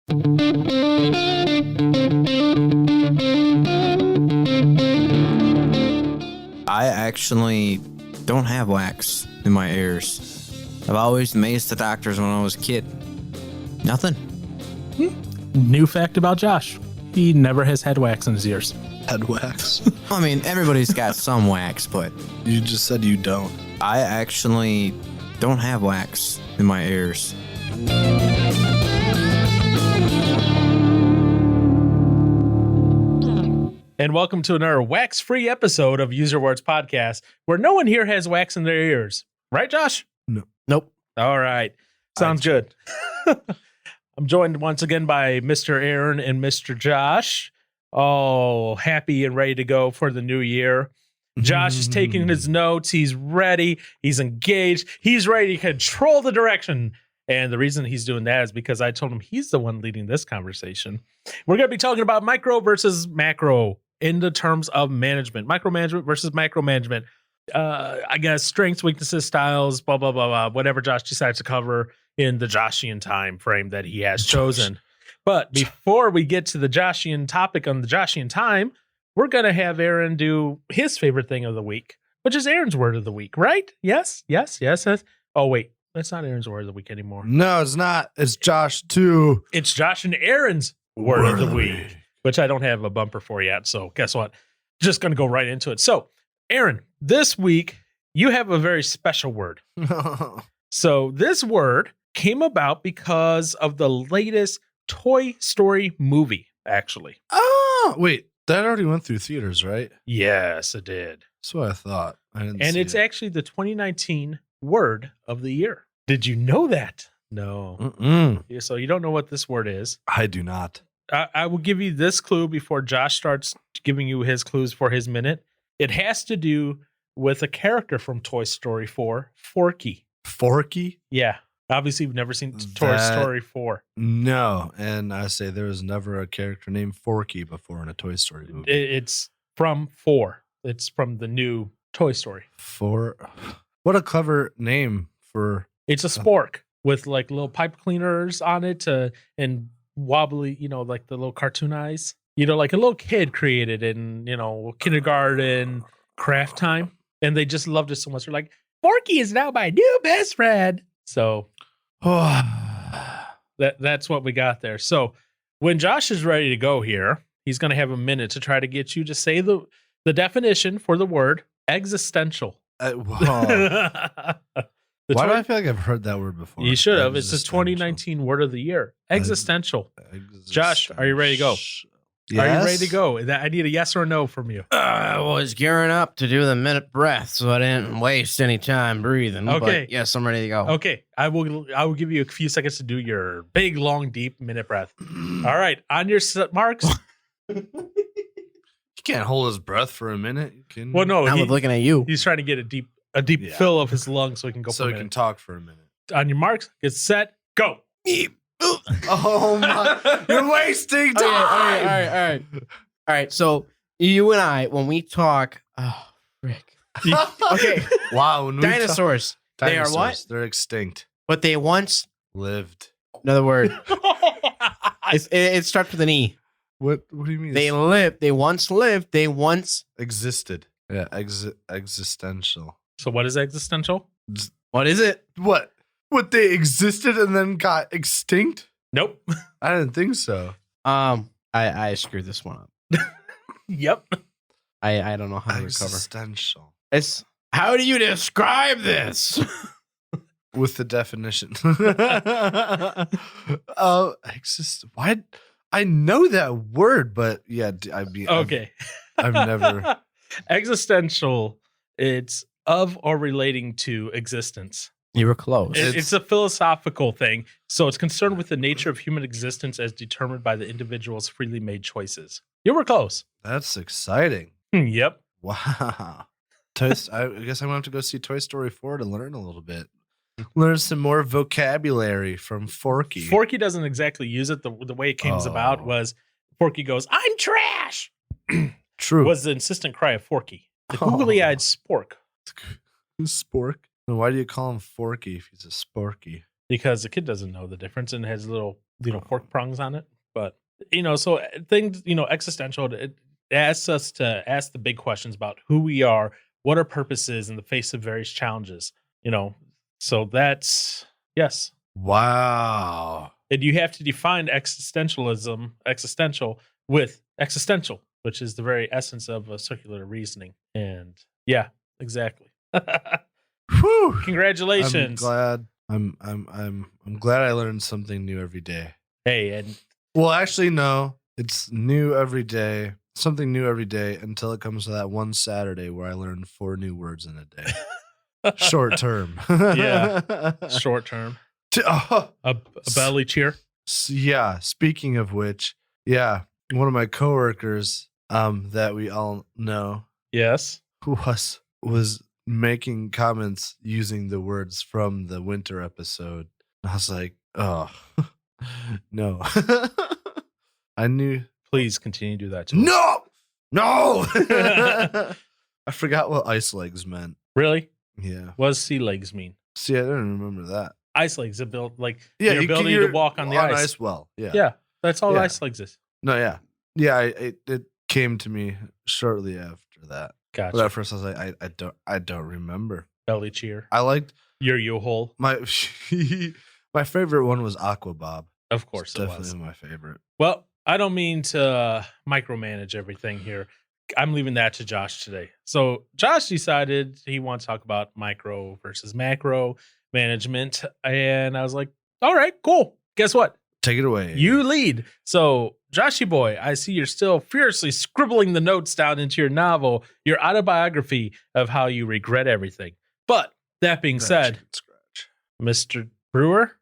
I actually don't have wax in my ears. I've always amazed the doctors when I was a kid. Nothing. New fact about Josh. He never has had wax in his ears. Head wax? I mean, everybody's got some wax, but You just said you don't. I actually don't have wax in my ears. And welcome to another wax-free episode of User Words Podcast, where no one here has wax in their ears. Right, Josh? No. Nope. All right. Sounds good. I'm joined once again by Mr. Aaron and Mr. Josh. Oh, happy and ready to go for the new year. Josh is taking his notes. He's ready. He's engaged. He's ready to control the direction. And the reason he's doing that is because I told him he's the one leading this conversation. We're going to be talking about micro versus macro in the terms of management. Micromanagement versus macromanagement. I guess strengths, weaknesses, styles, blah, blah, blah, blah, whatever Josh decides to cover in the Joshian time frame that he has chosen. But before we get to the Joshian topic on the Joshian time, we're going to have Aaron do his favorite thing of the week, which is Aaron's word of the week, right? Yes. Oh, wait. That's not Aaron's word of the week anymore. No, it's not. It's Josh too. It's Josh and Aaron's word of the week, which I don't have a bumper for yet. So guess what? Just going to go right into it. So, Aaron, this week you have a very special word. So this word came about because of the latest Toy Story movie, actually. Oh, wait. That already went through theaters, right? Yes, it did. That's what I thought. I didn't And see it's it. actually the 2019 word of the year. Did you know that? No. Mm-mm. So you don't know what this word is. I do not. I will give you this clue before Josh starts giving you his clues for his minute. It has to do with a character from Toy Story 4, Forky. Forky? Yeah. Obviously, you've never seen Toy Story 4. No. And I say there was never a character named Forky before in a Toy Story movie. It's from 4. It's from the new Toy Story. What a clever name for... It's a spork with like little pipe cleaners on it and wobbly, like the little cartoon eyes. Like a little kid created in, kindergarten, craft time. And they just loved it so much. They're like, Forky is now my new best friend. So that's what we got there. So when Josh is ready to go here, he's going to have a minute to try to get you to say the definition for the word existential. Why do I feel like I've heard that word before? You should have. It's the 2019 word of the year. Existential. Josh, are you ready to go? Yes? Are you ready to go? I need a yes or a no from you. I was gearing up to do the minute breath, so I didn't waste any time breathing. Okay. But yes, I'm ready to go. Okay. I will give you a few seconds to do your big, long, deep minute breath. All right. On your marks. He can't hold his breath for a minute. Well, no. I was looking at you. He's trying to get a deep fill of his lungs so he can go so for a he minute. can talk for a minute. On your marks, get set, go. Oh my! You're wasting time. All right. So you and I, when we talk, oh, Rick. Okay. Wow. When we Dinosaurs. talk- They are what? They're extinct. But they once. Lived. Another word. It starts with an E. What do you mean? They lived. They once lived. They once existed. Yeah. Existential. So what is existential? What is it? What? What, they existed and then got extinct? Nope. I didn't think so. I screwed this one up. Yep. I don't know how to recover. Existential. It's how do you describe this? With the definition. Why? I know that word, but yeah, Okay. I've never. Existential. It's of or relating to existence. You were close. It's a philosophical thing. So it's concerned with the nature of human existence as determined by the individual's freely made choices. You were close. That's exciting. Yep. Wow. I guess I'm going to have to go see Toy Story 4 to learn a little bit. Learn some more vocabulary from Forky. Forky doesn't exactly use it. The way it came about was Forky goes, "I'm trash." True. Was the insistent cry of Forky. The googly-eyed spork. Who's Spork? And why do you call him Forky if he's a sporky? because the kid doesn't know the difference and it has little, fork prongs on it. But, so things, existential, it asks us to ask the big questions about who we are, what our purpose is in the face of various challenges, So that's, yes. Wow. And you have to define existential with existential, which is the very essence of a circular reasoning. And yeah, exactly. Whew. Congratulations. I'm glad I learned something new every day. Hey, and well, actually, no, it's new every day, something new every day until it comes to that one Saturday where I learned 4 new words in a day. Short term. Yeah. Short term. A belly cheer. Yeah. Speaking of which, yeah, one of my coworkers, that we all know, yes, was making comments using the words from the winter episode. I was like, oh no. I knew. Please continue to do that. No. I forgot what ice legs meant. Really? Yeah. What does sea legs mean? See, I don't remember that. Ice legs, your your ability to walk on the ice. Well, yeah. Yeah, that's all Yeah. ice legs is. No, yeah. Yeah, it came to me shortly after that. Gotcha. But at first I was like, I don't remember. Belly cheer. I liked Your yo-hole. my my favorite one was Aqua Bob. Of course It's it definitely was. my favorite. Well, I don't mean to micromanage everything here. I'm leaving that to Josh today. So Josh decided he wants to talk about micro versus macro management. And I was like, all right, cool. Guess what? Take it away. You lead. So Joshy boy, I see you're still furiously scribbling the notes down into your novel, your autobiography of how you regret everything. But that being said, Mr. Brewer,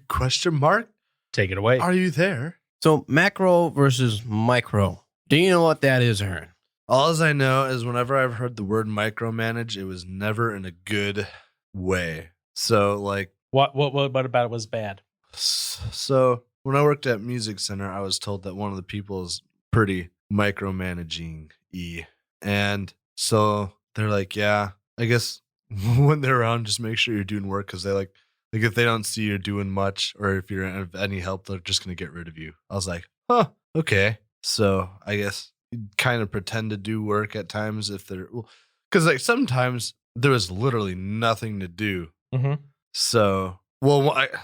question mark? take it away. Are you there? So macro versus micro. Do you know what that is, Aaron? All I know is whenever I've heard the word micromanage, it was never in a good way. So like What about it was bad? So when I worked at Music Center, I was told that one of the people is pretty micromanaging-y. And so they're like, yeah, I guess when they're around, just make sure you're doing work because they like if they don't see you're doing much or if you're of any help, they're just going to get rid of you. I was like, huh, okay. So I guess you kind of pretend to do work at times if they're, because like sometimes there was literally nothing to do. Mm-hmm. So,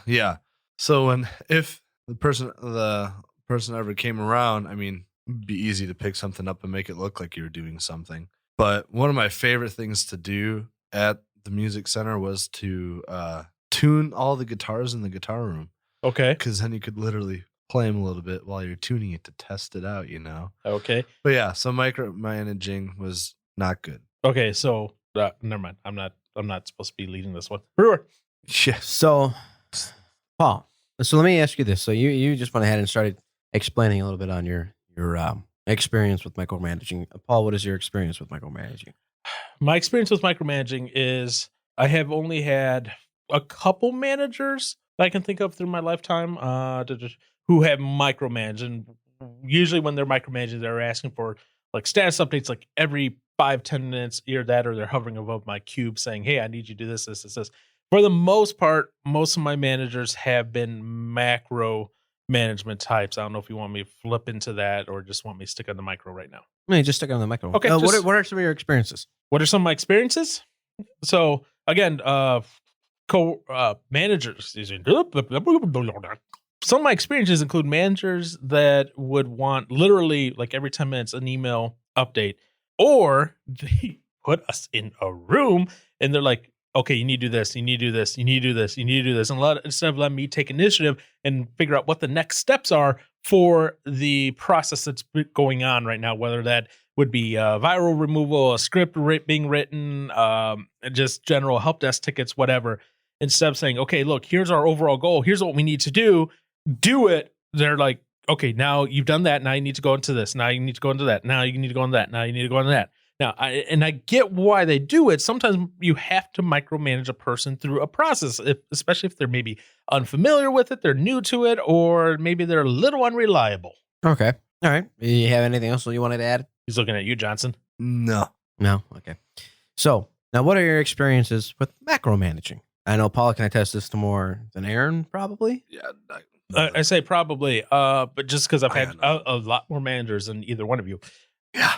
yeah. So if the person ever came around, I mean, it'd be easy to pick something up and make it look like you were doing something. But one of my favorite things to do at the Music Center was to tune all the guitars in the guitar room. Okay. Because then you could literally play them a little bit while you're tuning it to test it out, Okay. But yeah, so micromanaging was not good. Okay. So never mind. I'm not supposed to be leading this one. Brewer. Yeah. So, Paul, so let me ask you this. So you just went ahead and started explaining a little bit on your experience with micromanaging. Paul, what is your experience with micromanaging? My experience with micromanaging is I have only had a couple managers that I can think of through my lifetime who have micromanaged. And usually when they're micromanaging, they're asking for like status updates like every 5-10 minutes, either that or they're hovering above my cube saying, hey, I need you to do this. For the most part, most of my managers have been macro management types. I don't know if you want me to flip into that or just want me to stick on the micro right now. I mean, just stick on the micro. Okay. What are some of your experiences? What are some of my experiences? So again, managers. Some of my experiences include managers that would want literally like every 10 minutes an email update, or they put us in a room and they're like, okay, you need to do this, you need to do this, you need to do this, you need to do this. And instead of letting me take initiative and figure out what the next steps are for the process that's going on right now, whether that would be viral removal, a script being written, just general help desk tickets, whatever. Instead of saying, okay, look, here's our overall goal, here's what we need to do it. They're like, okay, now you've done that. Now you need to go into this. Now you need to go into that. Now you need to go into that. Now you need to go into that. Now, I get why they do it. Sometimes you have to micromanage a person through a process, especially if they're maybe unfamiliar with it, they're new to it, or maybe they're a little unreliable. Okay. All right. You have anything else you wanted to add? He's looking at you, Johnson. No. Okay. So now what are your experiences with macro managing? I know Paul can attest this to more than Aaron, probably. Yeah, I say probably, but just because I've had know. a lot more managers than either one of you. Yeah.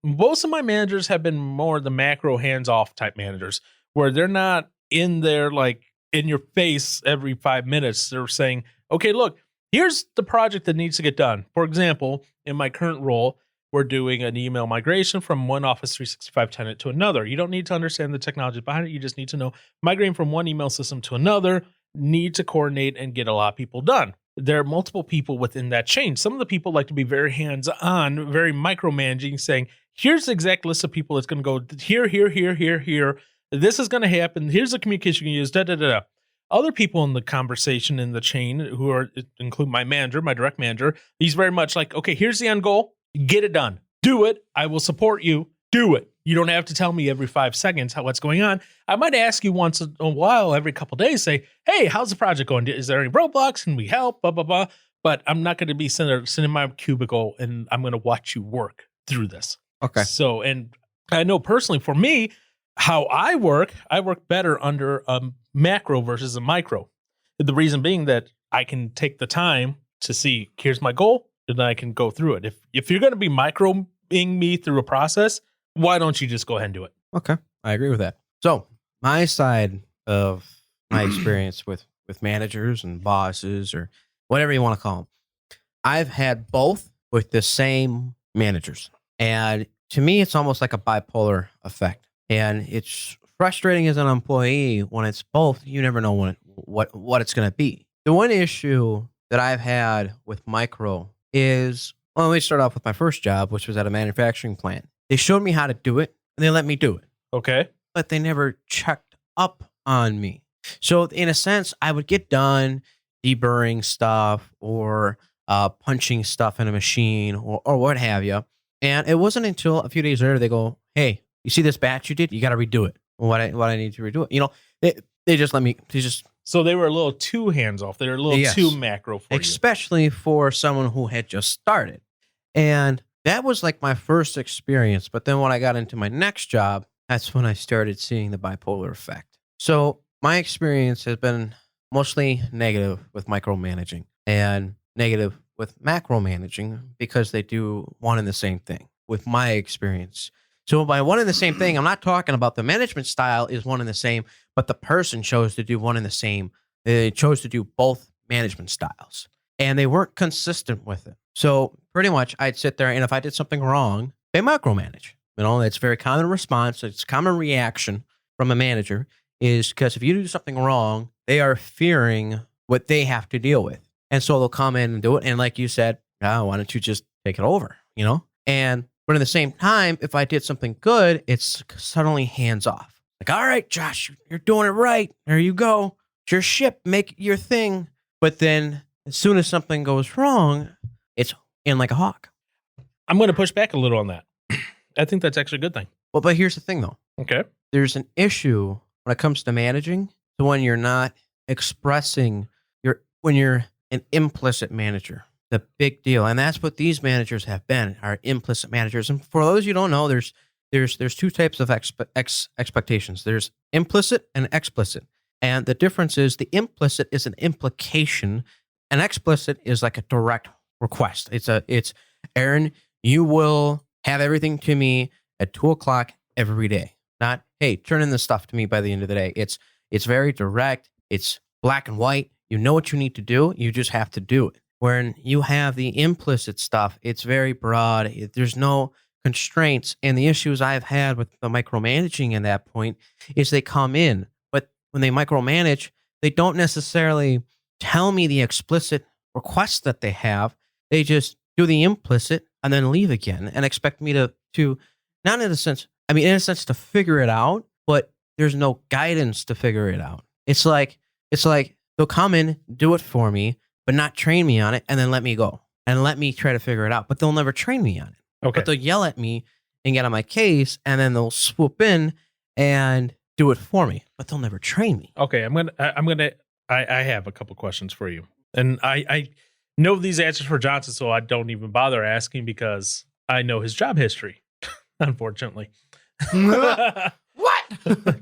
Most of my managers have been more the macro hands-off type managers, where they're not in there like in your face every 5 minutes. They're saying, okay, look, here's the project that needs to get done. For example, in my current role, we're doing an email migration from one Office 365 tenant to another. You don't need to understand the technology behind it. You just need to know migrating from one email system to another, need to coordinate and get a lot of people done. There are multiple people within that chain. Some of the people like to be very hands-on, very micromanaging, saying, here's the exact list of people that's going to go here, here, here, here, here. This is going to happen. Here's the communication you use, da, da, da, da. Other people in the conversation in the chain who include my manager, my direct manager, he's very much like, okay, here's the end goal. Get it done. Do it. I will support you. Do it. You don't have to tell me every 5 seconds what's going on. I might ask you once in a while, every couple of days, say, hey, how's the project going? Is there any roadblocks? Can we help? Blah, blah, blah. But I'm not going to be sitting in my cubicle and I'm going to watch you work through this. Okay. So, and I know personally for me, how I work better under a macro versus a micro. The reason being that I can take the time to see, here's my goal, and then I can go through it. If you're going to be microing me through a process, why don't you just go ahead and do it? Okay. I agree with that. So my side of my experience with managers and bosses or whatever you want to call them, I've had both with the same managers. And to me, it's almost like a bipolar effect. And it's frustrating as an employee when it's both. You never know what it's going to be. The one issue that I've had with micro is, well, let me start off with my first job, which was at a manufacturing plant. They showed me how to do it, and they let me do it. Okay. But they never checked up on me. So in a sense, I would get done deburring stuff or punching stuff in a machine or what have you. And it wasn't until a few days later they go, hey, you see this batch you did? You got to redo it. What I need to redo it. You know, they just let me. So they were a little too hands off. They were a little too macro for you. Especially for someone who had just started. And that was like my first experience. But then when I got into my next job, that's when I started seeing the bipolar effect. So my experience has been mostly negative with micromanaging and negative with macromanaging because they do one and the same thing with my experience. So by one and the same thing, I'm not talking about the management style is one and the same, but the person chose to do one and the same. They chose to do both management styles and they weren't consistent with it. So pretty much I'd sit there and if I did something wrong, they micromanage. You know, it's a very common response. It's a common reaction from a manager is because if you do something wrong, they are fearing what they have to deal with. And so they'll come in and do it. And like you said, oh, why don't you just take it over, you know? But at the same time, if I did something good, it's suddenly hands off. Like, all right, Josh, you're doing it right. There you go. It's your ship. Make it your thing. But then as soon as something goes wrong, it's in like a hawk. I'm going to push back a little on that. I think that's actually a good thing. Well, but here's the thing, though. Okay. There's an issue when it comes to managing. So when you're not expressing when you're an implicit manager, the big deal. And that's what these managers have been, are implicit managers. And for those you don't know, there's two types of expectations. There's implicit and explicit. And the difference is the implicit is an implication, and explicit is like a direct request. It's Aaron, you will have everything to me at 2:00 every day. Not, hey, turn in the stuff to me by the end of the day. It's very direct. It's black and white. You know what you need to do. You just have to do it. When you have the implicit stuff, it's very broad. There's no constraints. And the issues I've had with the micromanaging in that point is they come in, but when they micromanage, they don't necessarily tell me the explicit requests that they have. They just do the implicit and then leave again and expect me to not in a sense, I mean, in a sense to figure it out, but there's no guidance to figure it out. It's like they'll come in, do it for me, but not train me on it, and then let me go and let me try to figure it out. But they'll never train me on it. Okay. But they'll yell at me and get on my case, and then they'll swoop in and do it for me. But they'll never train me. Okay, I have a couple questions for you, and I know these answers for Johnson, so I don't even bother asking because I know his job history. Unfortunately, What?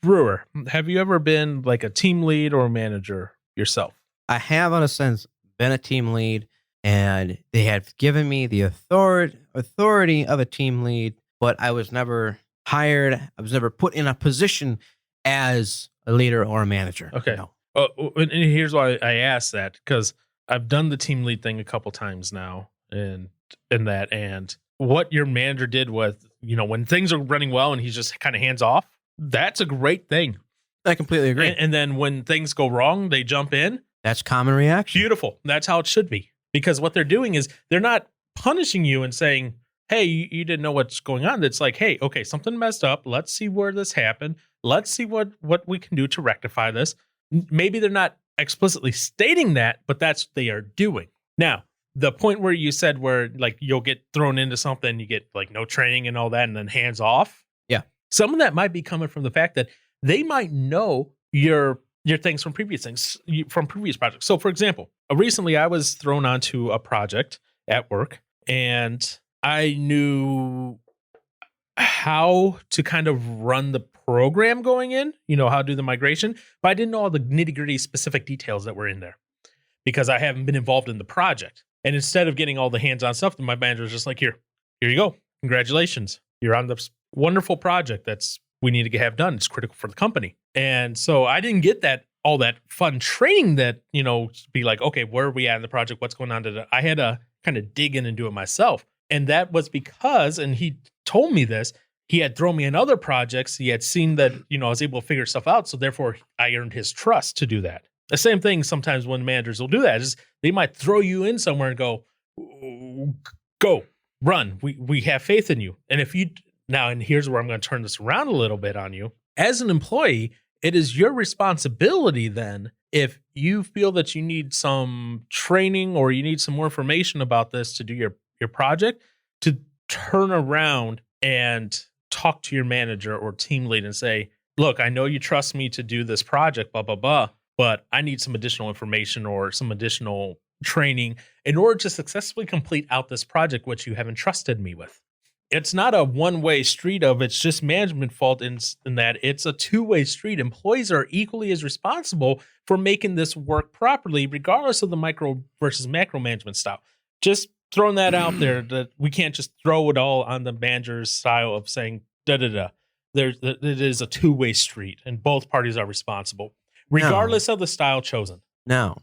Brewer, have you ever been like a team lead or a manager yourself? I have, in a sense, been a team lead, and they have given me the authority of a team lead, but I was never hired. I was never put in a position as a leader or a manager. Okay. No. And here's why I asked that, because I've done the team lead thing a couple times now, and what your manager did with, when things are running well and he's just kind of hands off, that's a great thing. I completely agree. And then when things go wrong, they jump in. That's common reaction. Beautiful. That's how it should be. Because what they're doing is they're not punishing you and saying, hey, you didn't know what's going on. It's like, hey, okay, something messed up. Let's see where this happened. Let's see what we can do to rectify this. Maybe they're not explicitly stating that, but that's what they are doing. Now, the point where you said where like you'll get thrown into something, you get like no training and all that, and then hands off. Yeah. Some of that might be coming from the fact that they might know your things from previous projects. So for example, recently I was thrown onto a project at work, and I knew how to kind of run the program going in, how to do the migration, but I didn't know all the nitty-gritty specific details that were in there because I haven't been involved in the project. And instead of getting all the hands-on stuff, my manager was just like, here you go. Congratulations. You're on this wonderful project we need to have done. It's critical for the company. And so I didn't get all that fun training that, be like, okay, where are we at in the project? What's going on today? I had to kind of dig in and do it myself. And that was because, and he told me this, he had thrown me in other projects. He had seen that, I was able to figure stuff out. So therefore I earned his trust to do that. The same thing sometimes when managers will do that is they might throw you in somewhere and go, run. We have faith in you. And and here's where I'm going to turn this around a little bit on you. As an employee, it is your responsibility then, if you feel that you need some training or you need some more information about this to do your project, to turn around and talk to your manager or team lead and say, look, I know you trust me to do this project, blah, blah, blah, but I need some additional information or some additional training in order to successfully complete out this project, which you have entrusted me with. It's not a one-way street of it's just management fault in that it's a two-way street. Employees are equally as responsible for making this work properly, regardless of the micro versus macro management style. Just throwing that out there, that we can't just throw it all on the manager's style of saying da-da-da. It is a two-way street, and both parties are responsible, regardless of the style chosen. No.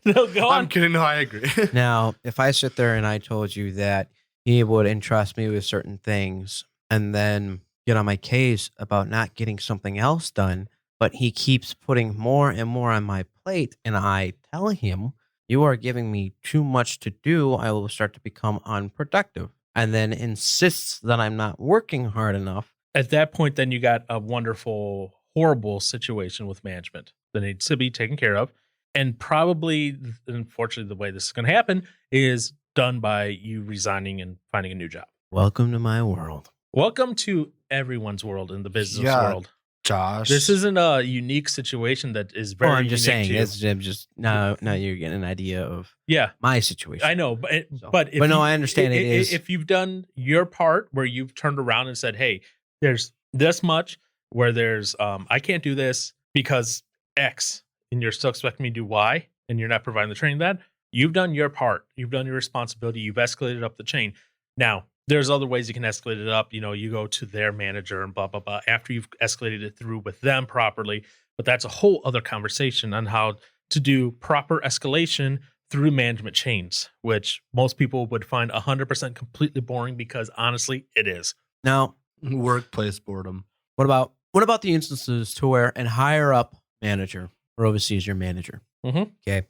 No, go on. I'm kidding. No, I agree. Now, if I sit there and I told you that he would entrust me with certain things and then get on my case about not getting something else done, but he keeps putting more and more on my plate, and I tell him, you are giving me too much to do, I will start to become unproductive, and then insists that I'm not working hard enough. At that point, then you got a wonderful, horrible situation with management that needs to be taken care of. And probably, unfortunately, the way this is going to happen is done by you resigning and finding a new job. Welcome to my world. Welcome to everyone's world in the business world. Josh. This isn't a unique situation that is very I'm just saying, unique to you. I'm just now you're getting an idea of Yeah, my situation. I know, but I understand it is. If you've done your part where you've turned around and said, hey, there's this much where there's I can't do this because X, and you're still expecting me to do Y, and you're not providing the training that, you've done your part. You've done your responsibility. You've escalated up the chain. Now, there's other ways you can escalate it up. You go to their manager and blah, blah, blah, after you've escalated it through with them properly. But that's a whole other conversation on how to do proper escalation through management chains, which most people would find 100% completely boring because honestly, it is. Now, Workplace boredom. what about the instances to where an higher up manager or oversees your manager? Mm-hmm. Okay.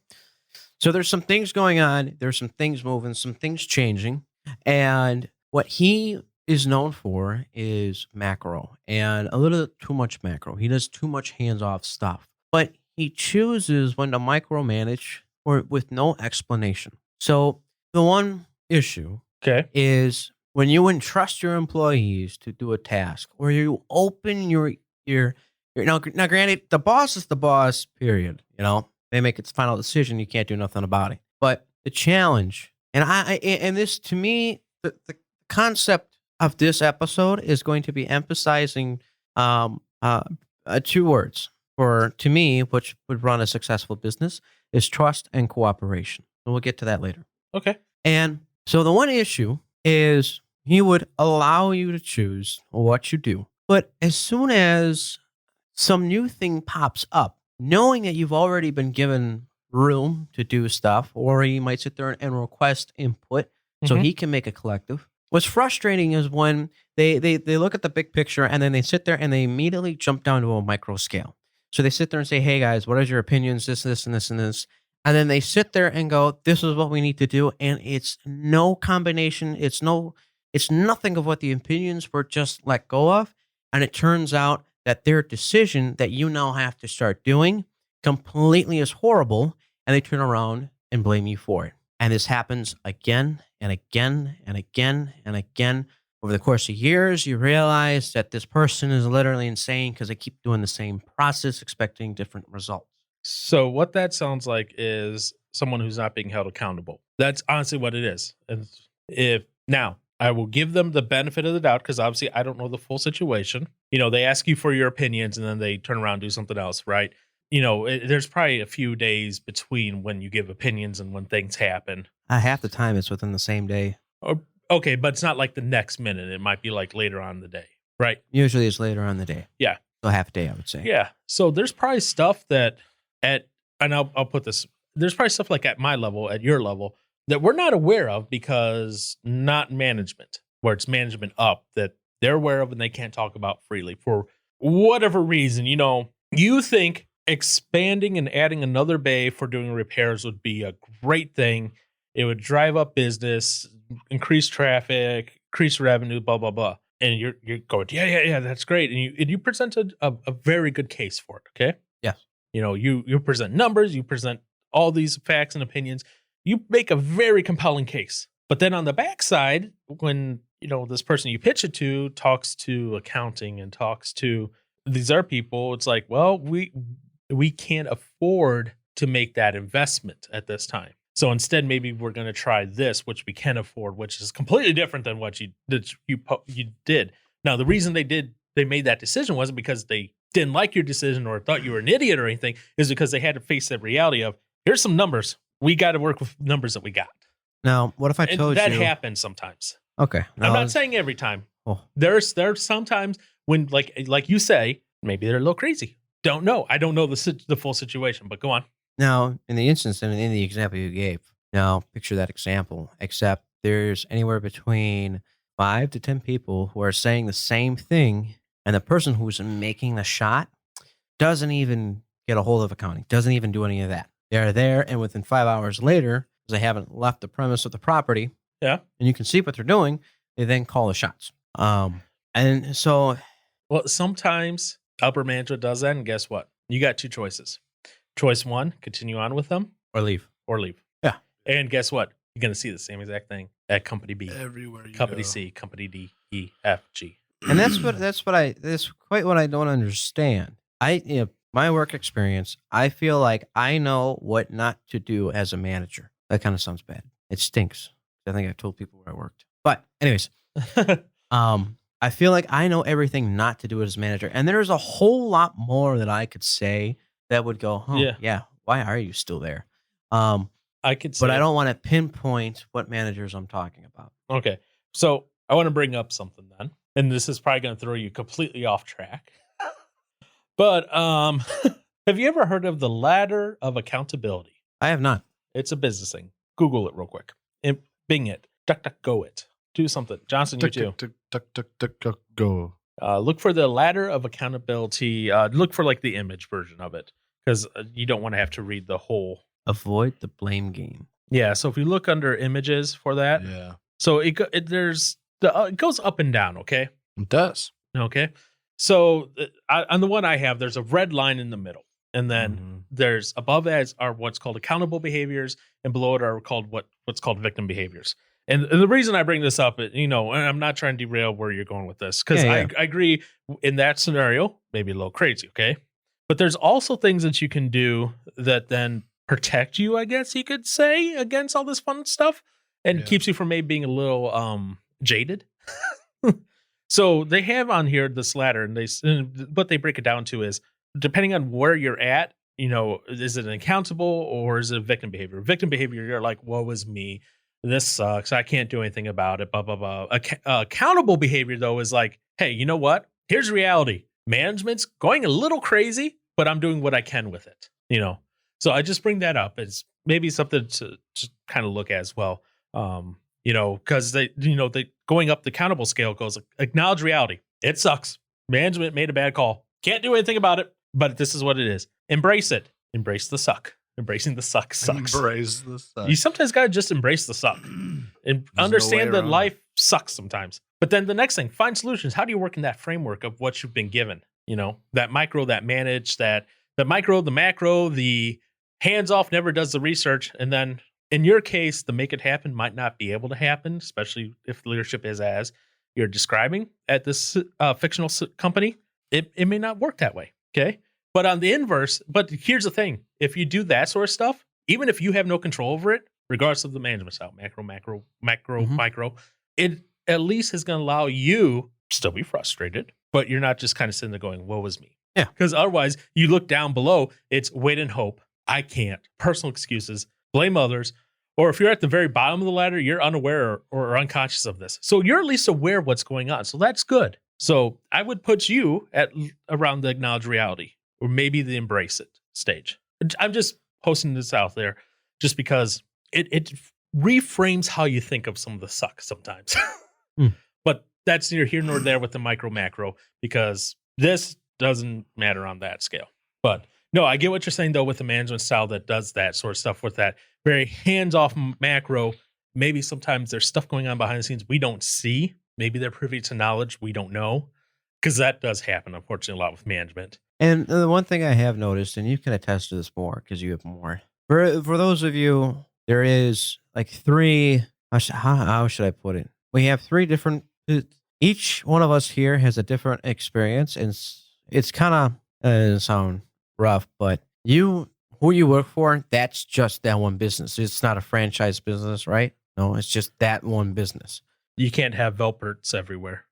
So there's some things going on. There's some things moving, some things changing. And what he is known for is macro, and a little too much macro. He does too much hands-off stuff. But he chooses when to micromanage or with no explanation. So the one issue is when you entrust your employees to do a task, or you open your now granted, the boss is the boss, period. They make its final decision. You can't do nothing about it. But the challenge, and this to me, the concept of this episode is going to be emphasizing Two words to me, which would run a successful business, is trust and cooperation. And we'll get to that later. Okay. And so the one issue is he would allow you to choose what you do. But as soon as some new thing pops up, knowing that you've already been given room to do stuff, or he might sit there and request input so he can make a collective. What's frustrating is when they look at the big picture and then they sit there and they immediately jump down to a micro scale. So they sit there and say, hey guys, what is your opinions? This, and this, and this. And then they sit there and go, this is what we need to do. And it's no combination. It's nothing of what the opinions were just let go of. And it turns out that their decision that you now have to start doing completely is horrible. And they turn around and blame you for it. And this happens again and again and again and again. Over the course of years, you realize that this person is literally insane because they keep doing the same process, expecting different results. So what that sounds like is someone who's not being held accountable. That's honestly what it is. And if now I will give them the benefit of the doubt, because obviously I don't know the full situation. They ask you for your opinions and then they turn around and do something else, right? There's probably a few days between when you give opinions and when things happen. Half the time it's within the same day. Okay, but it's not like the next minute. It might be like later on in the day, right? Usually it's later on in the day. Yeah. So half a day, I would say. Yeah. So there's probably stuff that I'll put this, there's probably stuff like at my level, at your level, that we're not aware of because not management, where it's management up, that they're aware of and they can't talk about freely for whatever reason. You think expanding and adding another bay for doing repairs would be a great thing. It would drive up business, increase traffic, increase revenue, blah, blah, blah. And you're going, yeah, that's great. And you presented a very good case for it, okay? Yes. You present numbers, you present all these facts and opinions. You make a very compelling case. But then on the backside, when, this person you pitch it to talks to accounting and talks to these other people, it's like, well, we can't afford to make that investment at this time. So instead, maybe we're going to try this, which we can afford, which is completely different than what you did. Now, the reason they made that decision wasn't because they didn't like your decision or thought you were an idiot or anything, is because they had to face that reality of, here's some numbers. We got to work with numbers that we got. Now, what if I told you that happens sometimes? Okay. I'm not saying every time. Oh. There's sometimes when, like you say, maybe they're a little crazy. Don't know. I don't know the full situation, but go on. Now, in the instance and in the example you gave, now picture that example, except there's anywhere between 5 to 10 people who are saying the same thing, and the person who's making the shot doesn't even get a hold of accounting, doesn't even do any of that. They're there, and within 5 hours later, because they haven't left the premise of the property, and you can see what they're doing, they then call the shots. And so... Well, sometimes upper management does that, and guess what? You got 2 choices. Choice 1, continue on with them. Or leave. Yeah. And guess what? You're going to see the same exact thing at company B. Everywhere you company go. C, company D, E, F, G. And that's quite what I don't understand. My work experience, I feel like I know what not to do as a manager. That kind of sounds bad. It stinks. I think I told people where I worked. But anyways, I feel like I know everything not to do as a manager. And there's a whole lot more that I could say that would go, yeah, why are you still there? I could say, but I don't want to pinpoint what managers I'm talking about. Okay. So I want to bring up something then. And this is probably going to throw you completely off track. But have you ever heard of the ladder of accountability? I have not. It's a business thing. Google it real quick. And Bing it. DuckDuckGo it. Do something. Johnson, you too. Go. Look for the ladder of accountability. Look for like the image version of it, because you don't want to have to read the whole. Avoid the blame game. Yeah. So if you look under images for that, Yeah. So it goes up and down. Okay. It does. Okay. So on the one I have, there's a red line in the middle, and then there's above that are what's called accountable behaviors, and below it are called what's called victim behaviors. And the reason I bring this up, and I'm not trying to derail where you're going with this, because I agree in that scenario, maybe a little crazy, okay? But there's also things that you can do that then protect you, I guess you could say, against all this fun stuff, and keeps you from maybe being a little jaded. So they have on here this ladder, and what they break it down to is depending on where you're at, is it an accountable or is it a victim behavior? Victim behavior, you're like, woe is me. This sucks. I can't do anything about it, blah, blah, blah. Accountable behavior, though, is like, hey, you know what? Here's reality. Management's going a little crazy, but I'm doing what I can with it, So I just bring that up as maybe something to kind of look at as well. Because they going up the accountable scale goes, acknowledge reality. It sucks. Management made a bad call. Can't do anything about it, but this is what it is. Embrace it. Embrace the suck. Embracing the suck sucks. Embrace the suck. You sometimes got to just embrace the suck and understand that life sucks sometimes. But then the next thing, find solutions. How do you work in that framework of what you've been given? That micro, that manage, that the micro, the macro, the hands off never does the research. And then in your case, the make it happen might not be able to happen, especially if leadership is as you're describing at this fictional company. It may not work that way. Okay. But on the inverse, but here's the thing. If you do that sort of stuff, even if you have no control over it, regardless of the management style, macro, micro, it at least is going to allow you still be frustrated, but you're not just kind of sitting there going, woe is me. Yeah. Because otherwise you look down below, it's wait and hope. I can't. Personal excuses, blame others. Or if you're at the very bottom of the ladder, you're unaware or unconscious of this. So you're at least aware of what's going on. So that's good. So I would put you at around the acknowledge reality or maybe the embrace it stage. I'm just posting this out there just because it reframes how you think of some of the suck sometimes. But that's neither here nor there with the micro macro because this doesn't matter on that scale. But no, I get what you're saying, though, with the management style that does that sort of stuff with that very hands-off macro. Maybe sometimes there's stuff going on behind the scenes we don't see. Maybe they're privy to knowledge we don't know because that does happen, unfortunately, a lot with management. And the one thing I have noticed, and you can attest to this more because you have more. For those of you, there is like three. How should I put it? We have three different. Each one of us here has a different experience, and it's kind of sound rough, but who you work for, that's just that one business. It's not a franchise business, right? No, it's just that one business. You can't have Velperts everywhere.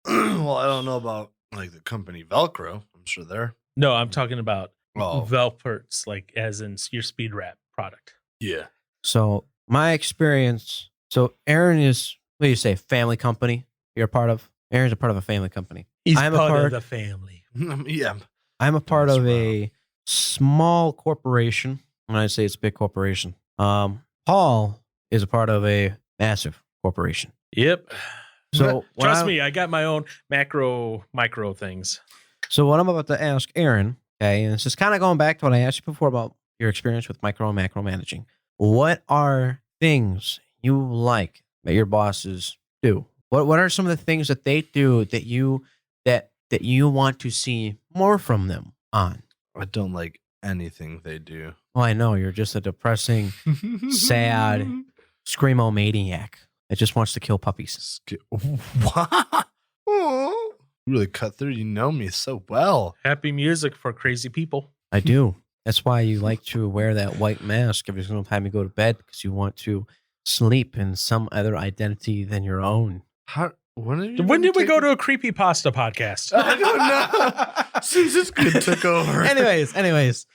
Well, I don't know about like the company Velcro. I'm sure they're. No, I'm talking about Velperts, like as in your speed wrap product. Yeah. So my experience. So Aaron is, what do you say, family company? You're a part of. Aaron's a part of a family company. I'm part of the family. Yeah. I'm a part of a small corporation. When I say it's a big corporation, Paul is a part of a massive corporation. Yep. So trust me, I got my own micro things. So what I'm about to ask Aaron, okay, and it's just kind of going back to what I asked you before about your experience with micro and macro managing. What are things you like that your bosses do? What are some of the things that they do that you want to see more from them on? I don't like anything they do. Well, I know you're just a depressing, sad screamo maniac that just wants to kill puppies. What? Oh, you really cut through. You know me so well. Happy music for crazy people. I do. That's why you like to wear that white mask every single time you go to bed, because you want to sleep in some other identity than your own. When did we go to a creepypasta podcast? I don't know. Since this kid took over. Anyways.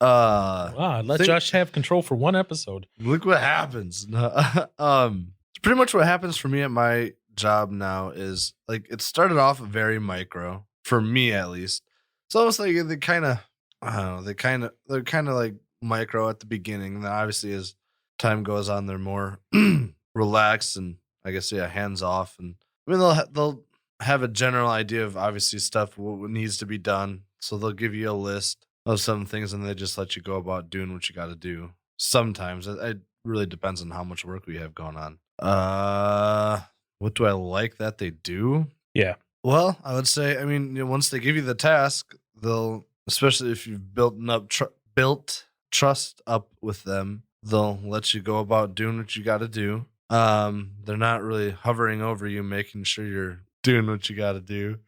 Wow, let Josh have control for one episode. Look what happens. Pretty much what happens for me at my job now is like it started off very micro for me at least. So it's like they kind of, I don't know, they're kind of like micro at the beginning. And then obviously as time goes on, they're more relaxed and I guess hands off. And I mean they'll have a general idea of obviously stuff what needs to be done. So they'll give you a list of some things and they just let you go about doing what you got to do. Sometimes it really depends on how much work we have going on. What do I like that they do? Yeah. Well, I would say, I mean, once they give you the task, they'll, especially if you've built trust up with them, they'll let you go about doing what you got to do. They're not really hovering over you, making sure you're doing what you got to do.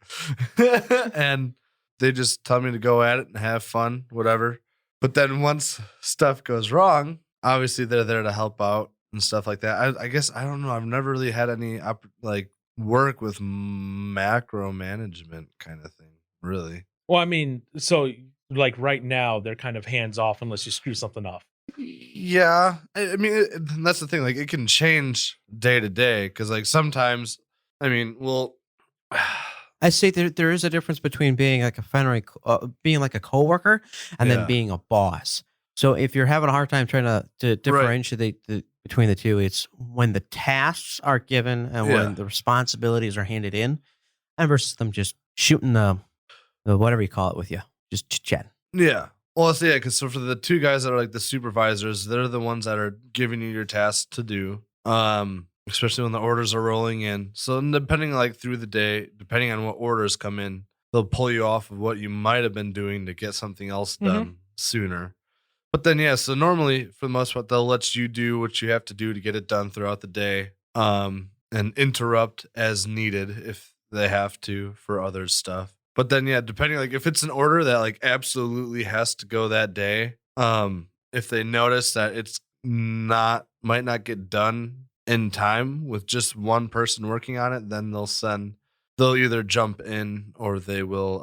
And they just tell me to go at it and have fun, whatever. But then once stuff goes wrong, obviously they're there to help out. and stuff like that. I guess I don't know. I've never really had any like work with macro management kind of thing, really. Well, I mean, so like right now they're kind of hands off unless you screw something up. Yeah, I mean that's the thing. Like it can change day to day because like sometimes, I mean, well, I say there is a difference between being like a friend or being like a coworker and Yeah. then being a boss. So if you're having a hard time trying to differentiate between the two, it's when the tasks are given and Yeah. when the responsibilities are handed in, and versus them just shooting the whatever you call it with you, just chatting. yeah. Well, so yeah, because so for the two guys that are like the supervisors, they're the ones that are giving you your tasks to do. Especially when the orders are rolling in. So depending like through the day, depending on what orders come in, they'll pull you off of what you might have been doing to get something else done sooner. But then yeah, so normally for the most part, they'll let you do what you have to do to get it done throughout the day. And interrupt as needed if they have to for other stuff. But then yeah, depending like if it's an order that like absolutely has to go that day, if they notice that it's might not get done in time with just one person working on it, then they'll either jump in or they will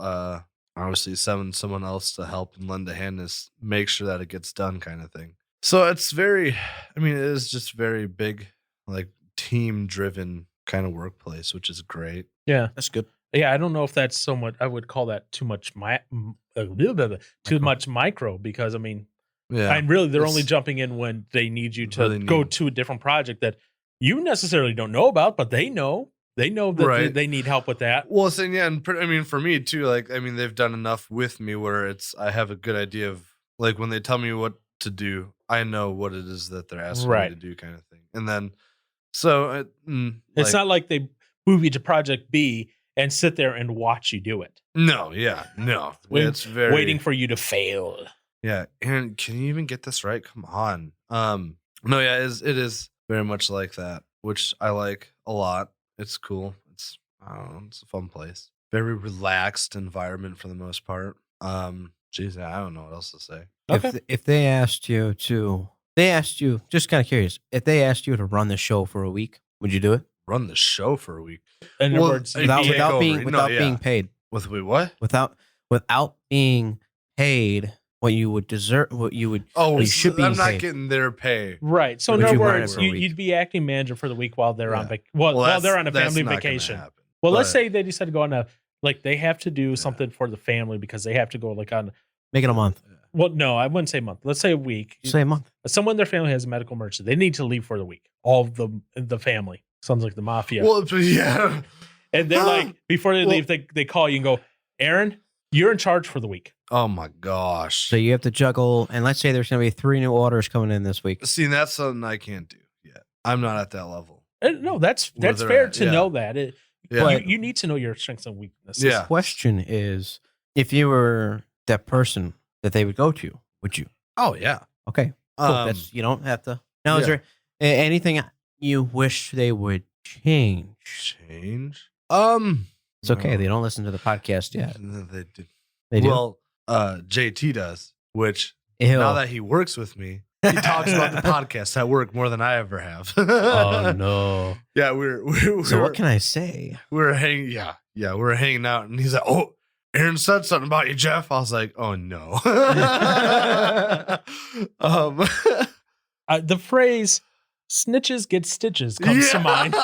obviously summon someone else to help and lend a hand to make sure that it gets done kind of thing. So it's it is just very big, like team driven kind of workplace, which is great. Yeah. That's good. Yeah, I don't know if that's so much. I would call that too much micro because I mean, Yeah. and really they're only jumping in when they need you to go to a different project that you necessarily don't know about, but they know that they need help with that. Well, so yeah, and I mean for me too, like I mean they've done enough with me where I have a good idea of like when they tell me what to do, I know what it is that they're asking me to do, kind of thing. And then so it's not like they move you to project B and sit there and watch you do it. No, it's very waiting for you to fail. Yeah, Aaron, can you even get this right? Come on. No, yeah, it is very much like that, which I like a lot. It's cool. It's it's a fun place. Very relaxed environment for the most part. Geez, I don't know what else to say. Okay. If they asked you, just kind of curious, if they asked you to run the show for a week, would you do it? Run the show for a week. In other words, without being paid. What? Without being paid what you would deserve, what you would. Oh, you should be I'm not paid. getting their pay. Right. So in Would other you run it words, for a week? you'd be acting manager for the week while they're on Well, while they're on a that's family not gonna vacation. happen. Well, let's But- say they decided to go on a like they have to do something for the family because they have to go like on. Make it a month. Well, no, I wouldn't say a month. Let's say a week. Say a month. Someone in their family has a medical emergency. They need to leave for the week. All of the family. Sounds like the mafia. Well, yeah. And they're like, before they leave, they call you and go, Aaron, you're in charge for the week. Oh my gosh. So you have to juggle, and let's say there's going to be 3 new orders coming in this week. See, that's something I can't do yet. I'm not at that level. And no, that's Where they're fair at, to yeah. know that. Yeah. You need to know your strengths and weaknesses. Yeah. The question is, if you were that person that they would go to, would you? Oh yeah. Okay. Cool. You don't have to. Now, is there anything you wish they would change? Change? It's okay. They don't listen to the podcast yet. They do. They do. Well, JT does, which Ew. now that he works with me, he talks about the podcast at work more than I ever have. Oh no. Yeah, we're So what can I say? we're hanging. Yeah, we're hanging out, and he's like, "Oh, Aaron said something about you, Jeff." I was like, "Oh no." The phrase "snitches get stitches" comes to mind.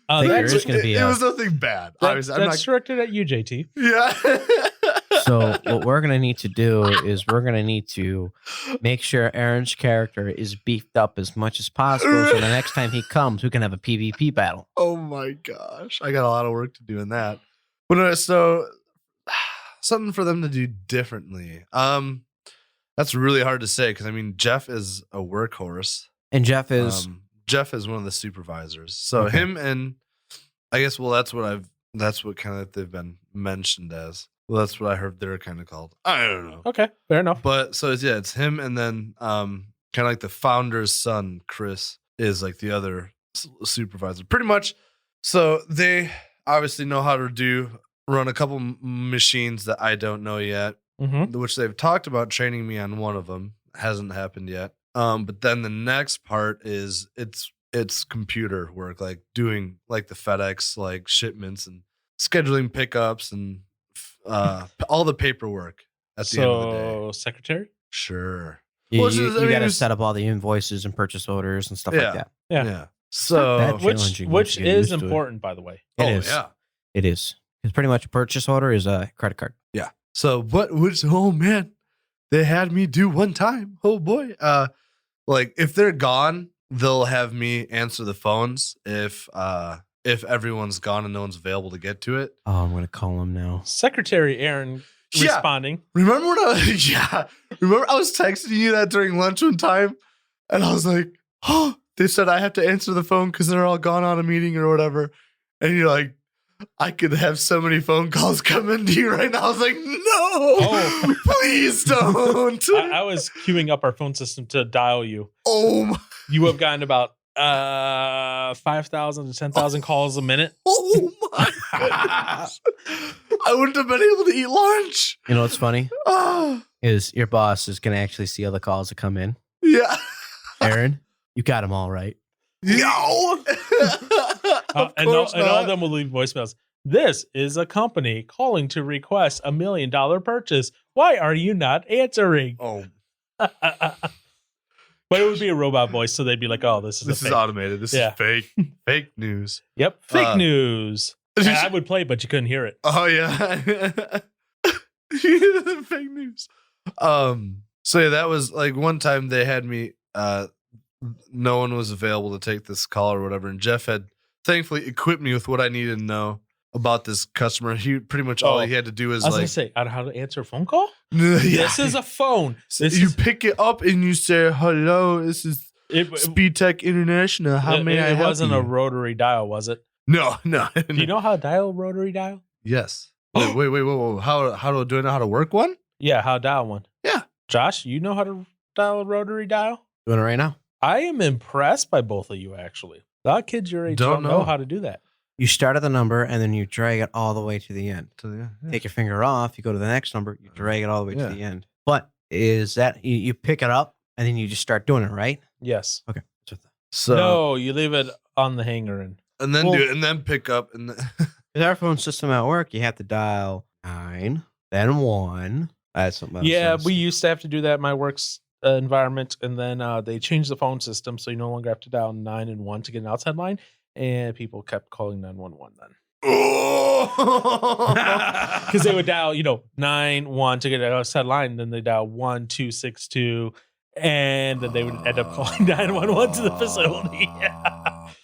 I think there is going to be it was nothing bad. That's directed at you, JT. Yeah. So what we're going to need to do is we're going to need to make sure Aaron's character is beefed up as much as possible. So the next time he comes, we can have a PvP battle. Oh my gosh. I got a lot of work to do in that. But so something for them to do differently. That's really hard to say because I mean Jeff is a workhorse. And Jeff is one of the supervisors. So Okay. him and I guess that's what kind of they've been mentioned as. Well, that's what I heard they're kind of called. I don't know. Okay, fair enough. But so it's him and then kind of like the founder's son, Chris, is like the other supervisor. Pretty much. So they obviously know how to run a couple machines that I don't know yet, Mm-hmm. which they've talked about training me on one of them. Hasn't happened yet. But then the next part is it's computer work, like doing like the FedEx like shipments and scheduling pickups and all the paperwork at the end of the day. So secretary? Sure. You, Well, you, it's just- I you mean, got to it's- set up all the invoices and purchase orders and stuff Yeah. like that. Yeah. Yeah. not So bad. Which Challenging once you get is used to it. important, by the way. It is. yeah. It is. Because pretty much a purchase order is a credit card. Yeah. So oh man, they had me do one time. Oh boy. Like if they're gone, they'll have me answer the phones if everyone's gone and no one's available to get to it. Oh, I'm going to call him now. Secretary Aaron Yeah. responding. Remember when I was texting you that during lunch one time and I was like, oh, they said I have to answer the phone because they're all gone on a meeting or whatever. And you're like, I could have so many phone calls come into you right now. I was like, no, please don't. I was queuing up our phone system to dial you. Oh my, You have gotten about 5,000 to 10,000 calls a minute. oh my goodness. I wouldn't have been able to eat lunch. You know what's funny? Ah, Is your boss is going to actually see all the calls that come in. yeah. Aaron, you got them all right. No. And all of them will leave voicemails. This is a company calling to request $1 million purchase. Why are you not answering? Oh, But it would be a robot voice, so they'd be like, "Oh, this is this a is fake." automated. This Yeah. is fake. Fake news. Yep, fake news. Did And you- I would play, but you couldn't hear it. Oh yeah. Fake news. So yeah, that was like one time they had me no one was available to take this call or whatever, and Jeff had thankfully equipped me with what I needed to know about this customer. He pretty much all he had to do is I was like gonna say, how to answer a phone call? yeah. This is a phone. This you is pick it up and you say hello, this is it. Speed Tech International. How may I It help wasn't you? a rotary dial, was it? No. Do you know how to dial a rotary dial? Yes. Wait, whoa. How do I know how to work one? Yeah, how to dial one. Yeah. Josh, you know how to dial a rotary dial? Doing it right now. I am impressed by both of you, actually. A lot of kids your age don't know how to do that. You start at the number and then you drag it all the way to the end. Yeah. Take your finger off. You go to the next number. You drag it all the way Yeah. to the end. But is that you pick it up and then you just start doing it, right? Yes. Okay. That's what So No, you leave it on the hanger and and then Well- do it and then pick up and then With our phone system at work, you have to dial 9, then 1. That's something else. yeah, we used to have to do that in my work's environment, and then they changed the phone system, so you no longer have to dial 9 and 1 to get an outside line, and people kept calling 911 then. Because they would dial, 9-1 to get an outside line, and then they dial 1-2-6-2, and then they would end up calling 911 to the facility.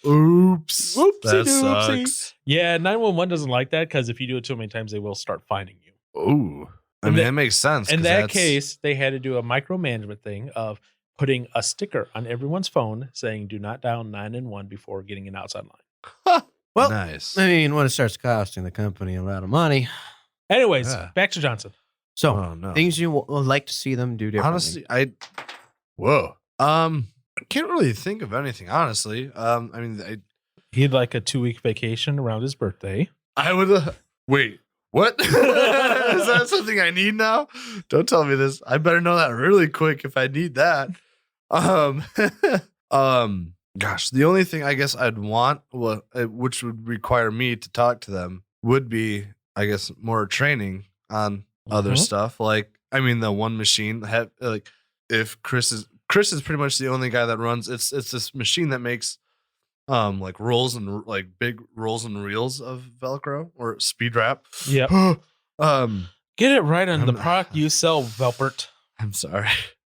Oops. Whoopsie That doopsie. sucks. Yeah, 911 doesn't like that, because if you do it too many times, they will start finding you. Ooh. I In mean, that- that makes sense. In 'cause that that's- case, they had to do a micromanagement thing of putting a sticker on everyone's phone saying, do not dial 9 and 1 before getting an outside line. Well, nice. I mean, when it starts costing the company a lot of money. Anyways, Yeah. back to Johnson. So Oh, no. things you would like to see them do differently. Honestly, whoa. I can't really think of anything, honestly. I mean, He'd like a 2-week vacation around his birthday. I would, wait, what? Is that something I need now? Don't tell me this. I better know that really quick if I need that. Gosh, the only thing I guess I'd want, which would require me to talk to them, would be, I guess, more training on other Mhm. stuff. Like, I mean, the one machine, like, if Chris is pretty much the only guy that runs. It's this machine that makes, like rolls and like big rolls and reels of Velcro or speed wrap. Yep. Get it right on the product you sell, Velpert. I'm sorry.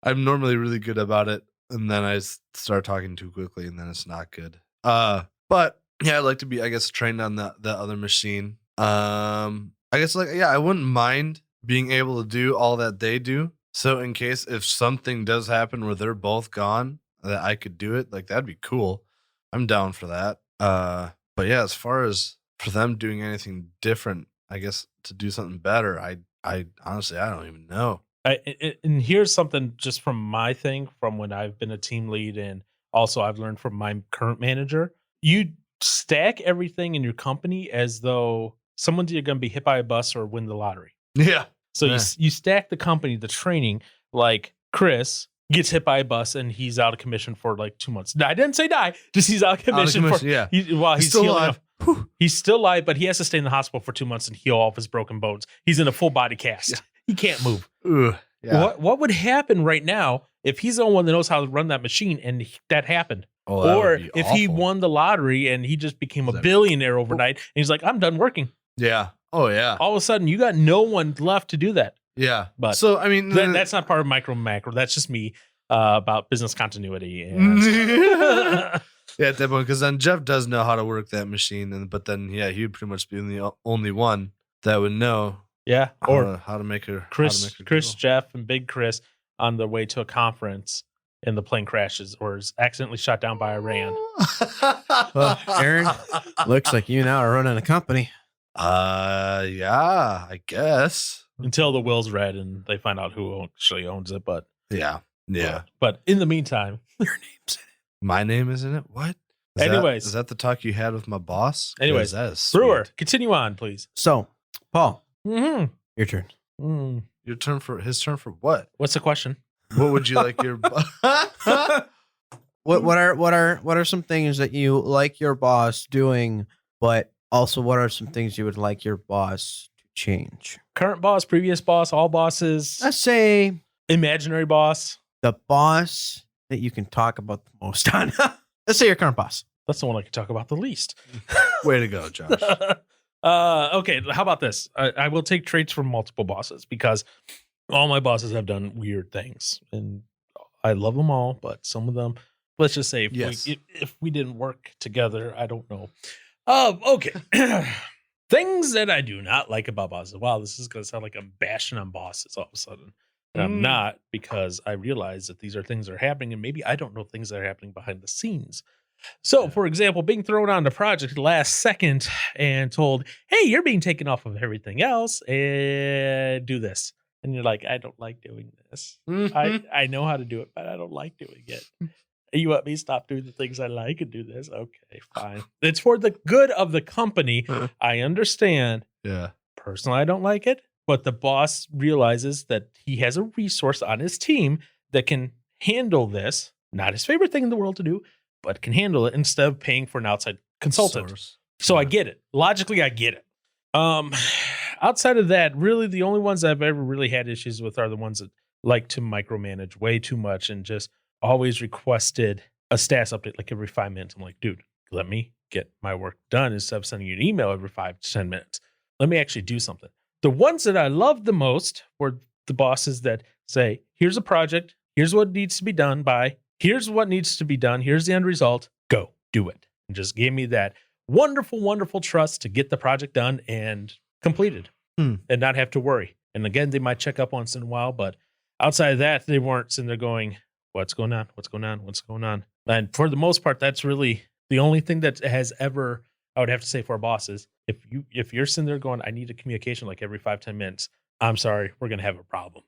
I'm normally really good about it, and then I start talking too quickly, and then it's not good. But yeah, I'd like to be, I guess, trained on that other machine. I guess, like, yeah, I wouldn't mind being able to do all that they do. So in case if something does happen where they're both gone, that I could do it. Like, that'd be cool. I'm down for that. But yeah, as far as for them doing anything different, I guess to do something better, I honestly, I don't even know. And here's something just from my thing from when I've been a team lead, and also I've learned from my current manager. You stack everything in your company as though someone's either going to be hit by a bus or win the lottery. Yeah. So Yeah. you stack the company, the training, like Chris gets hit by a bus and he's out of commission for like 2 months. I didn't say die, just he's out of commission, yeah. He's still healing alive. up. He's still alive, but he has to stay in the hospital for 2 months and heal all of his broken bones. He's in a full body cast. Yeah. He can't move. Ugh, yeah. What would happen right now if he's the only one that knows how to run that machine and that happened? Oh, that or would be if he awful. won the lottery and he just became a billionaire overnight and he's like, I'm done working. Yeah. Oh, yeah. All of a sudden, you got no one left to do that. Yeah. But so, I mean, that's not part of macro. That's just me about business continuity. And yeah, at that point, because then Jeff does know how to work that machine, but then he would pretty much be the only one that would know. Yeah, or how to make her. Chris, Jeff, and Big Chris on their way to a conference, and the plane crashes or is accidentally shot down by Iran. Well, Aaron, looks like you now are running a company. Yeah, I guess. Until the will's read and they find out who actually owns it. But yeah. But in the meantime, Your name's in it. My name is in it. What? Anyways, is that the talk you had with my boss? Anyways, that is Brewer, sweet. continue on, please. So, Paul, Mm-hmm. your turn. Your turn for his turn for what? What's the question? What would you like your? What are some things that you like your boss doing, but also what are some things you would like your boss to change? Current boss, previous boss, all bosses, Let's say imaginary boss. the boss that you can talk about the most on. Let's say your current boss. That's the one I can talk about the least. Way to go, Josh. Okay, how about this? I will take traits from multiple bosses because all my bosses have done weird things, and I love them all. But some of them, let's just say, if we didn't work together, I don't know. Okay, things that I do not like about bosses. Wow, this is going to sound like I'm bashing on bosses all of a sudden. And I'm not, because I realize that these are things that are happening, and maybe I don't know things that are happening behind the scenes. So, for example, being thrown on the project last second and told, hey, you're being taken off of everything else and do this. And you're like, I don't like doing this. I know how to do it, but I don't like doing it. You want me to stop doing the things I like and do this? Okay, fine. It's for the good of the company. I understand. Yeah. Personally, I don't like it. But the boss realizes that he has a resource on his team that can handle this. Not his favorite thing in the world to do, but can handle it instead of paying for an outside consultant. So I get it. Logically, I get it. Outside of that, really the only ones I've ever really had issues with are the ones that like to micromanage way too much and just always requested a status update like every 5 minutes. I'm like, dude, let me get my work done instead of sending you an email every 5 to 10 minutes. Let me actually do something. The ones that I loved the most were the bosses that say, here's a project, here's what needs to be done by, here's what needs to be done, here's the end result, go, do it. And just gave me that wonderful, wonderful trust to get the project done and completed and not have to worry. And again, they might check up once in a while, but outside of that, they weren't sitting there going, what's going on, what's going on, what's going on. And for the most part, that's really the only thing that has ever, I would have to say for our bosses, if you're sitting there going, I need a communication like every 5-10 minutes, I'm sorry, we're going to have a problem.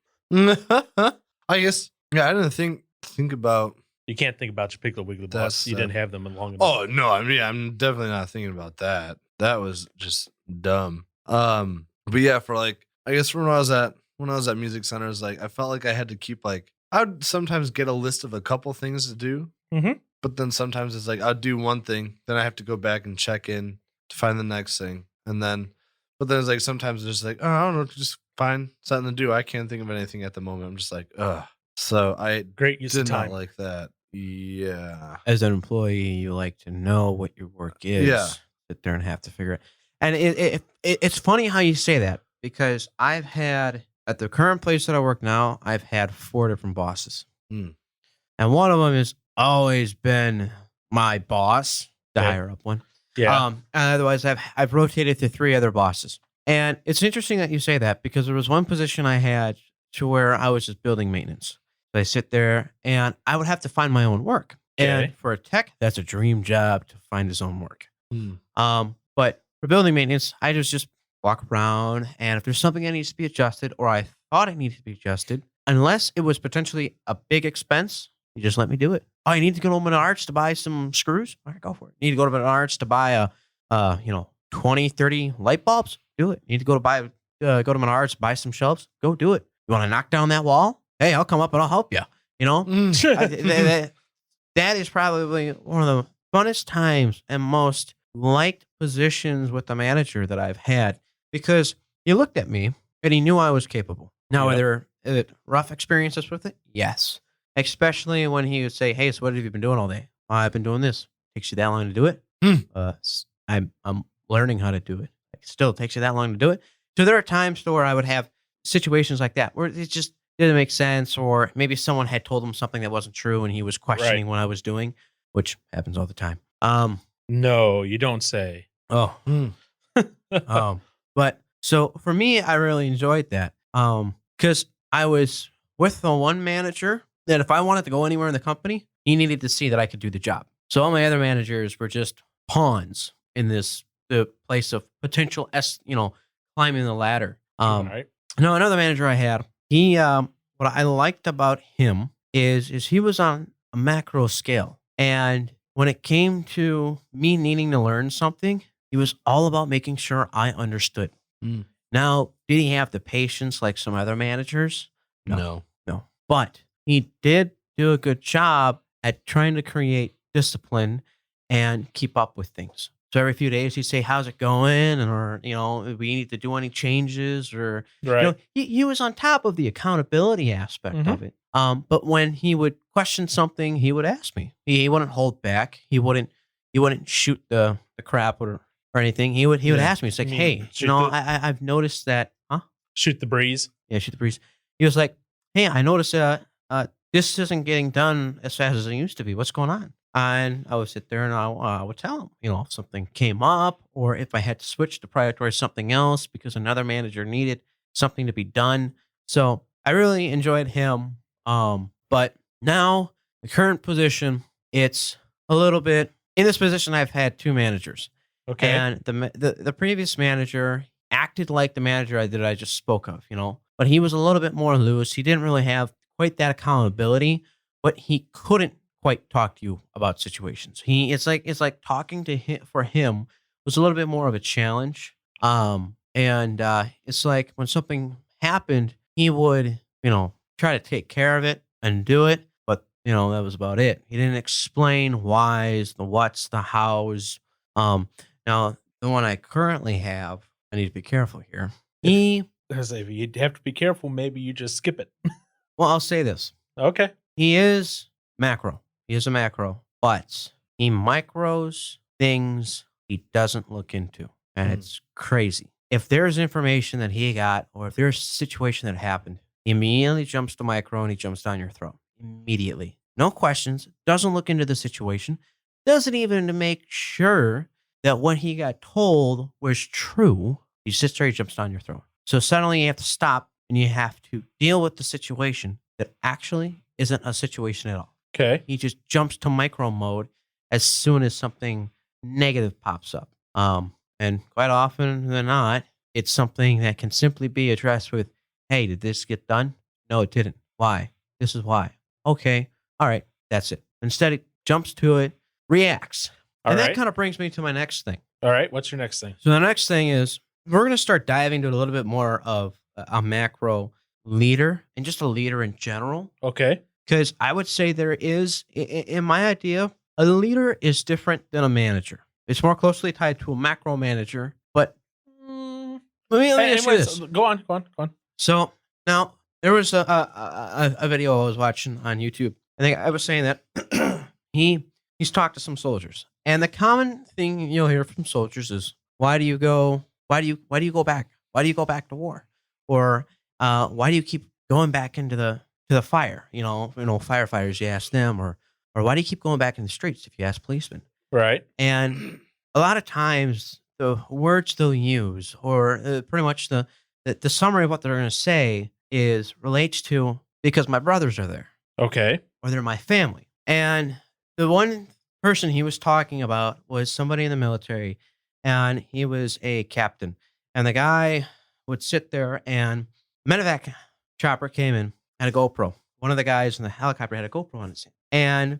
I guess, I didn't think about. You can't think about your Piggly Wiggly boss. You didn't have them in long enough. Oh, no, I mean, I'm definitely not thinking about that. That was just dumb. But yeah, for like, I guess when I was at music centers, like I felt like I had to keep like, I would sometimes get a list of a couple things to do. But then sometimes it's like, I'll do one thing, then I have to go back and check in to find the next thing. But then it's like, sometimes it's just like, oh, I don't know, just find something to do. I can't think of anything at the moment. I'm just like, ugh. So I great use did of time. not like that. Yeah. As an employee, you like to know what your work is. Yeah. Sit there and have to figure it. And it's funny how you say that, because I've had, at the current place that I work now, I've had 4 different bosses. And one of them has always been my boss, the higher up one. Yeah. And otherwise, I've rotated to 3 other bosses. And it's interesting that you say that, because there was one position I had to where I was just building maintenance. So I sit there and I would have to find my own work. And for a tech, that's a dream job, to find his own work. But for building maintenance, I just walk around, and if there's something that needs to be adjusted, or I thought it needed to be adjusted, unless it was potentially a big expense, you just let me do it. Oh, you need to go to Menards to buy some screws? All right, go for it. You need to go to Menards to buy 20, 30 light bulbs? Do it. You need to go to Menards, buy some shelves? Go do it. You want to knock down that wall? Hey, I'll come up and I'll help you. You know, that is probably one of the funnest times and most liked positions with the manager that I've had because he looked at me and he knew I was capable. Now, Yep. are there rough experiences with it? Yes. Especially when he would say, "Hey, so what have you been doing all day?" "I've been doing this." "Takes you that long to do it?" I'm learning how to do it." "It still takes you that long to do it?" So there are times where I would have situations like that where it just didn't make sense, or maybe someone had told him something that wasn't true and he was questioning what I was doing, which happens all the time. No, you don't say. Oh, but so for me, I really enjoyed that. Because I was with the one manager that if I wanted to go anywhere in the company, he needed to see that I could do the job. So all my other managers were just pawns in the place of potential climbing the ladder. All right. No, another manager I had, he what I liked about him is he was on a macro scale. And when it came to me needing to learn something, he was all about making sure I understood. Mm. Now, did he have the patience like some other managers? No. But he did do a good job at trying to create discipline and keep up with things. So every few days he'd say, "How's it going?" Or, we need to do any changes, or, Right. he was on top of the accountability aspect Mhm. of it. But when he would question something, he would ask me. He wouldn't hold back. He wouldn't shoot the crap or anything. He would ask me. He's like, You mean "Hey, shoot the- I've noticed that, huh?" Shoot the breeze. Yeah, shoot the breeze. He was like, "Hey, I noticed this isn't getting done as fast as it used to be. What's going on?" And I would sit there and I would tell him, if something came up or if I had to switch to prioritize something else because another manager needed something to be done. So I really enjoyed him. But now the current position, it's a little bit in this position. I've had two managers, Okay. and the previous manager acted like the manager that I just spoke of, but he was a little bit more loose. He didn't really have quite that accountability, but he couldn't quite talk to you about situations. It's like talking to him for him was a little bit more of a challenge. And it's like when something happened, he would, try to take care of it and do it, but that was about it. He didn't explain whys, the whats, the hows. Now the one I currently have, I need to be careful here. Because if you'd have to be careful, maybe you just skip it. Well, I'll say this. Okay. He is macro. He is a macro, but he micros things he doesn't look into. And it's crazy. If there's information that he got, or if there's a situation that happened, he immediately jumps to micro and he jumps down your throat. Immediately. No questions. Doesn't look into the situation. Doesn't even to make sure that what he got told was true. He sits there, he jumps down your throat. So suddenly you have to stop and you have to deal with the situation that actually isn't a situation at all. Okay. He just jumps to micro mode as soon as something negative pops up. And quite often than not, it's something that can simply be addressed with, "Hey, did this get done?" "No, it didn't." "Why?" "This is why." "Okay. All right. That's it." Instead, it jumps to it, reacts. All and right. that kind of brings me to my next thing. All right. What's your next thing? So the next thing is we're going to start diving into a little bit more of a macro leader and just a leader in general. Okay. Because I would say there is, in my idea, a leader is different than a manager. It's more closely tied to a macro manager. But let me ask you this. Go on. So now there was a video I was watching on YouTube. I think I was saying that he's talked to some soldiers, and the common thing you'll hear from soldiers is, why do you go back? Why do you go back to war? Or why do you keep going back into the fire? Firefighters, you ask them, or why do you keep going back in the streets if you ask policemen? Right. And a lot of times the words they'll use, or pretty much the summary of what they're going to say relates to, because my brothers are there, Okay. or they're my family. And the one person he was talking about was somebody in the military, and he was a captain. And the guy would sit there, and medevac chopper came in, had a GoPro. One of the guys in the helicopter had a GoPro on his hand. And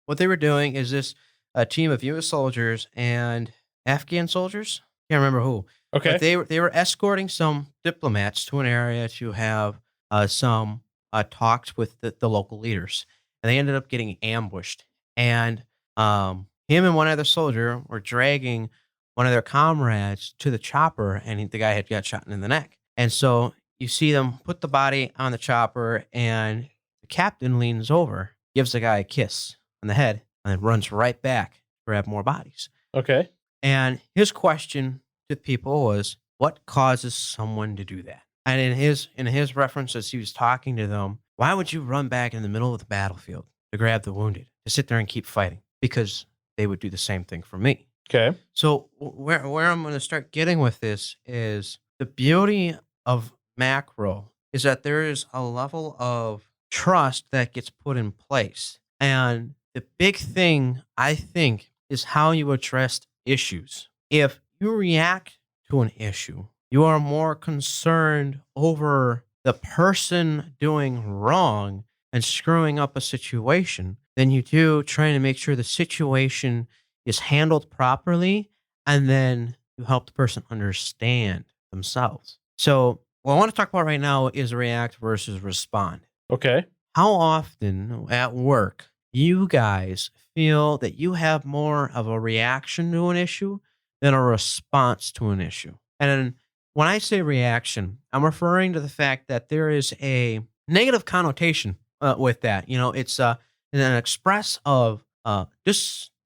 what they were doing is this a team of U.S. soldiers and Afghan soldiers. Can't remember who. Okay. But they were escorting some diplomats to an area to have some talked with the local leaders, and they ended up getting ambushed. And him and one other soldier were dragging one of their comrades to the chopper, and the guy had got shot in the neck. And so you see them put the body on the chopper, and the captain leans over, gives the guy a kiss on the head, and then runs right back to grab more bodies. Okay. And his question to people was, what causes someone to do that? And in his references, he was talking to them, why would you run back in the middle of the battlefield to grab the wounded, to sit there and keep fighting? Because they would do the same thing for me. Okay. So where I'm going to start getting with this is the beauty of macro is that there is a level of trust that gets put in place. And the big thing, I think, is how you address issues. If you react to an issue, you are more concerned over the person doing wrong and screwing up a situation than you do trying to make sure the situation is handled properly, and then you help the person understand themselves. So what I want to talk about right now is react versus respond. Okay. How often at work you guys feel that you have more of a reaction to an issue than a response to an issue? And when I say reaction, I'm referring to the fact that there is a negative connotation with that. It's an express of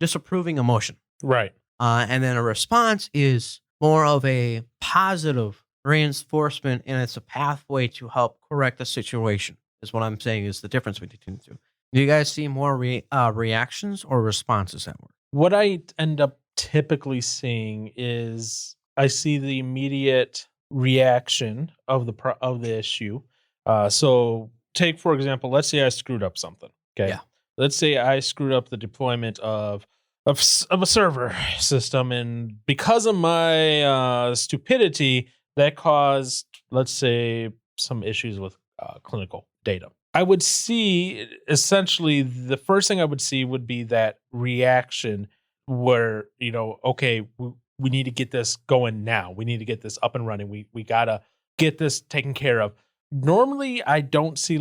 disapproving emotion. Right. And then a response is more of a positive reinforcement, and it's a pathway to help correct the situation, is what I'm saying is the difference between the two. Do you guys see more reactions or responses at work? What I end up typically seeing is I see the immediate reaction of the issue. So take, for example, let's say I screwed up something. Okay. Yeah. Let's say I screwed up the deployment of a server system, and because of my stupidity, that caused, let's say, some issues with clinical data. I would see, essentially, the first thing I would see would be that reaction where, okay, we need to get this going now. We need to get this up and running. We got to get this taken care of. Normally, I don't see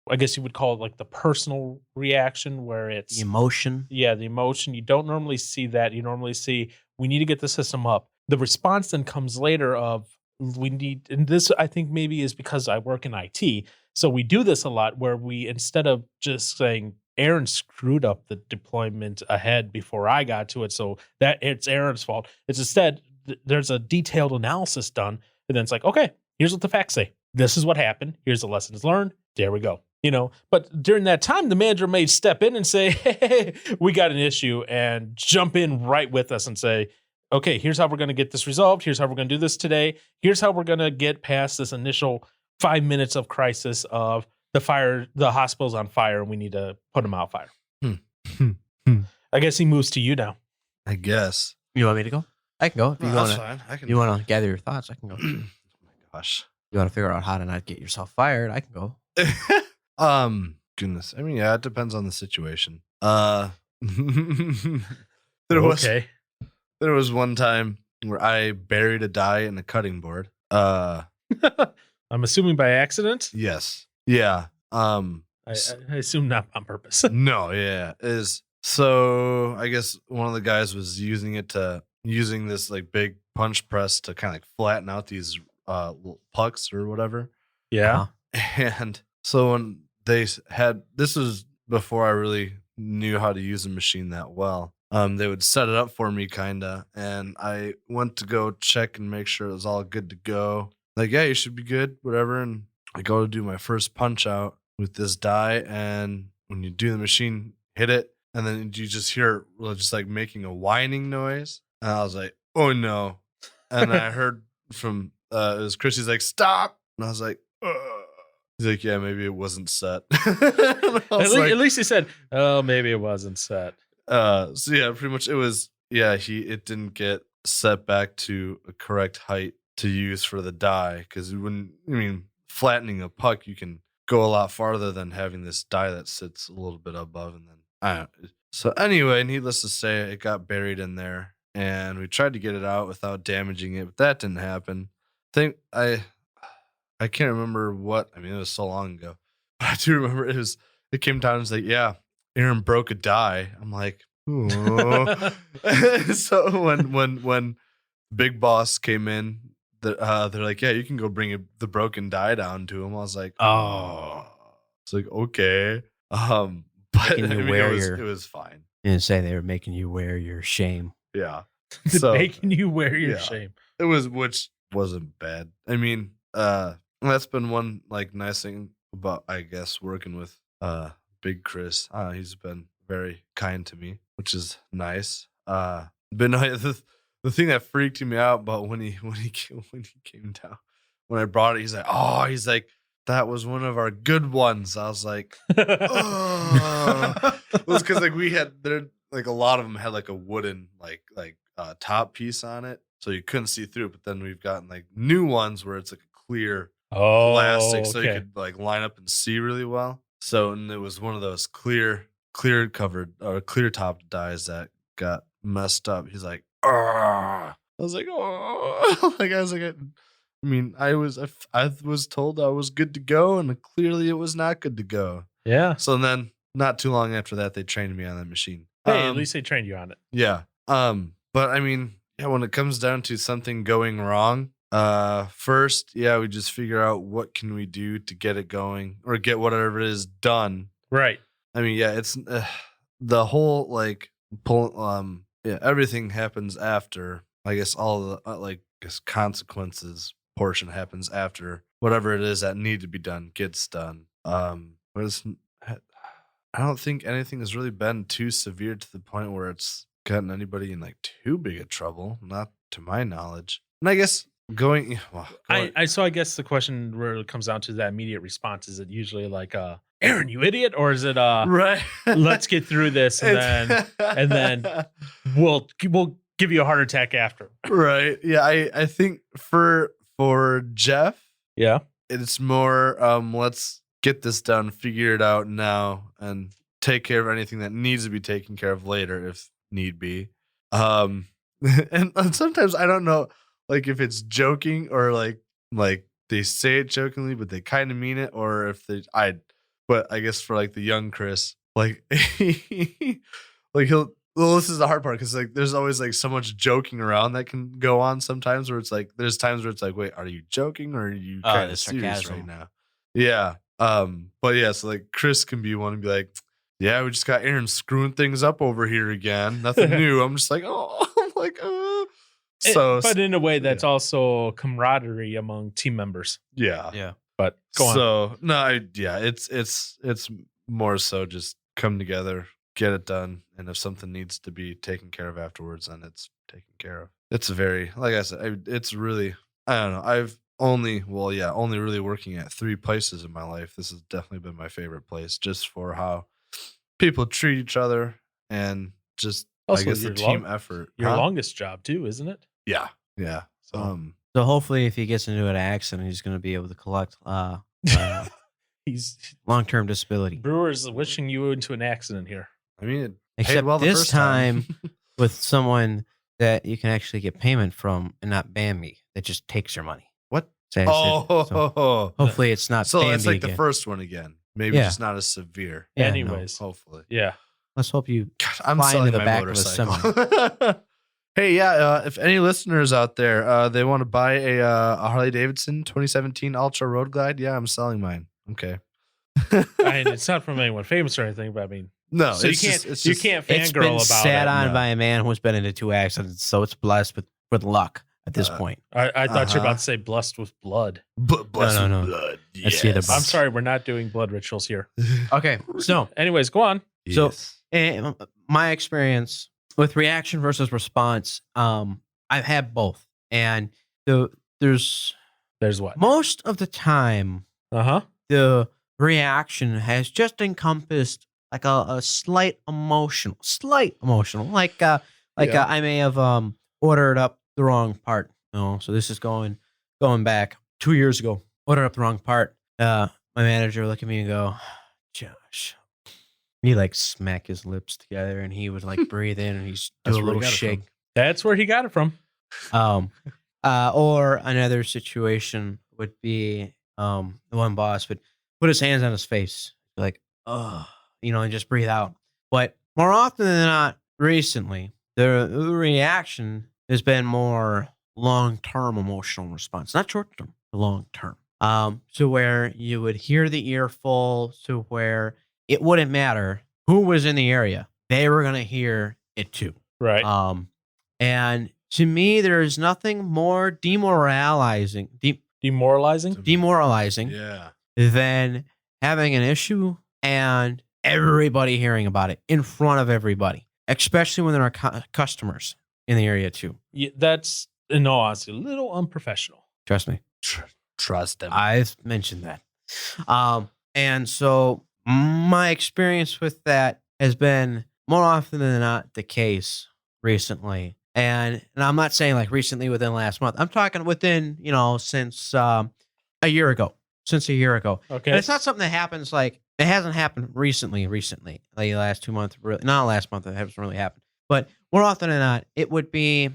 I guess you would call it like the personal reaction where it's The emotion. Yeah, the emotion. You don't normally see that. You normally see, we need to get the system up. The response then comes later of, and this I think maybe is because I work in IT. So we do this a lot where we, instead of just saying, Aaron screwed up the deployment ahead before I got to it, so that it's Aaron's fault. It's instead, there's a detailed analysis done. And then it's like, okay, here's what the facts say. This is what happened. Here's the lessons learned. There we go. But during that time, the manager may step in and say, hey, we got an issue, and jump in right with us and say, okay, here's how we're going to get this resolved. Here's how we're going to do this today. Here's how we're going to get past this initial 5 minutes of crisis of the hospital's on fire, and we need to put them out fire. I guess he moves to you now. I guess. You want me to go? I can go. If That's fine. I can. You want to gather your thoughts? I can go. Oh my gosh. You want to figure out how to not get yourself fired? I can go. Goodness. I mean, yeah, it depends on the situation. There was one time where I buried a die in a cutting board. I'm assuming by accident. Yes. Yeah. I assume not on purpose. No, yeah. So I guess one of the guys was using this like big punch press to kind of like flatten out these little pucks or whatever. Yeah. And so when this was before I really knew how to use a machine that well. They would set it up for me kinda, and I went to go check and make sure it was all good to go. Like, yeah, you should be good, whatever. And I go to do my first punch out with this die, and when you do the machine, hit it, and then you just hear it just like making a whining noise. And I was like, oh no. And I heard from it was Chris, he's like, stop. And I was like, ugh. He's like, yeah, maybe it wasn't set. At least he said, oh, maybe it wasn't set. So yeah, pretty much it didn't get set back to a correct height to use for the die, because flattening a puck, you can go a lot farther than having this die that sits a little bit above, and then so anyway, needless to say, it got buried in there, and we tried to get it out without damaging it, but that didn't happen. I can't remember what. I mean, it was so long ago. But I do remember it came down and it's like, yeah, Aaron broke a die. I'm like, oh. So when Big Boss came in, they're like, yeah, you can go bring the broken die down to him. I was like, Oh. It's like, okay. But Making you I mean, wear it was fine. And say they were making you wear your shame. Yeah. Making you wear your shame. It was, which wasn't bad. I mean, that's been one like nice thing about, I guess, working with Big Chris. He's been very kind to me, which is nice. But no, the thing that freaked me out about when he came down, when I brought it, he's like, that was one of our good ones. I was like, oh. It was because like we had there, like a lot of them had like a wooden like top piece on it, so you couldn't see through. But then we've gotten like new ones where it's like a clear plastic, so you could like line up and see really well. So, and it was one of those clear covered or clear topped dies that got messed up. He's like, I was like, oh, like I was like, I mean, I was told I was good to go, and clearly it was not good to go. Yeah. So then, not too long after that, they trained me on that machine. Hey, at least they trained you on it. Yeah. But I mean, yeah, when it comes down to something going wrong, first, yeah, we just figure out what can we do to get it going or get whatever it is done. Right. I mean, yeah, it's the whole like everything happens after. I guess all the consequences portion happens after whatever it is that need to be done gets done. I don't think anything has really been too severe to the point where it's gotten anybody in like too big of trouble, not to my knowledge. And I guess going. So I guess the question really comes down to that immediate response. Is it usually like Aaron, you idiot, or is it right? Let's get through this and then we'll give you a heart attack after. Right. Yeah, I think for Jeff, yeah, it's more let's get this done, figure it out now, and take care of anything that needs to be taken care of later if need be. And sometimes I don't know like if it's joking or like they say it jokingly but they kind of mean it, or if but I guess for like the young Chris, like like this is the hard part because like there's always like so much joking around that can go on sometimes where it's like there's times where it's like, wait, are you joking or are you kind of serious right now? Yeah. But yeah, so like Chris can be one and be like, yeah, we just got Aaron screwing things up over here again. Nothing new. I'm just like, oh, I'm like, but in a way that's also camaraderie among team members. Yeah. Yeah. But go on. So no, it's more so just come together, get it done, and if something needs to be taken care of afterwards, then it's taken care of. It's very, like I said, it's really, I don't know. I've only really working at 3 places in my life. This has definitely been my favorite place, just for how people treat each other and just also, I guess the team effort. Your longest job too, isn't it? Yeah. So hopefully, if he gets into an accident, he's going to be able to collect he's long-term disability. Brewer's wishing you into an accident here. I mean, except well this time with someone that you can actually get payment from, and not Bambi that just takes your money. What? So hopefully it's not. So Bambi it's like again. the first one again. Maybe just not as severe. Yeah, anyways, hopefully. Yeah. Let's hope you. God, I'm selling into the my back motorcycle. of a semi. Hey, yeah. If any listeners out there, they want to buy a Harley Davidson 2017 Ultra Road Glide, yeah, I'm selling mine. Okay. I mean, it's not from anyone famous or anything, but I mean, no. So you can't it's fangirl been about sat it. on by a man who's been into 2 accidents, so it's blessed with luck at this point. I thought you were about to say blessed with blood. Blessed No. with blood. That's the other I'm sorry, we're not doing blood rituals here. Okay, so anyways, go on. So my experience with reaction versus response, I've had both, and there's what most of the time, the reaction has just encompassed like a slight emotional, like I may have ordered up the wrong part. So this is going back 2 years ago. Ordered up the wrong part. My manager would look at me and go, Josh. He like smack his lips together and he would like breathe in and he's do a little shake. That's where he got it from. Or another situation would be the one boss would put his hands on his face, like, oh, and just breathe out. But more often than not, recently, the reaction has been more long-term emotional response, not short-term, long-term. To where you would hear the earful, to where it wouldn't matter who was in the area, they were gonna hear it too. Right. And to me, there is nothing more demoralizing Yeah. than having an issue and everybody hearing about it in front of everybody, especially when there are customers in the area too. Yeah, that's, in all honesty, a little unprofessional. Trust me. Trust them. I've mentioned that. And so my experience with that has been more often than not the case recently. And I'm not saying like recently within the last month. I'm talking within, since a year ago. Okay. And it's not something that happens like, it hasn't happened recently, like the last 2 months, really, not last month, it hasn't really happened. But more often than not, it would be,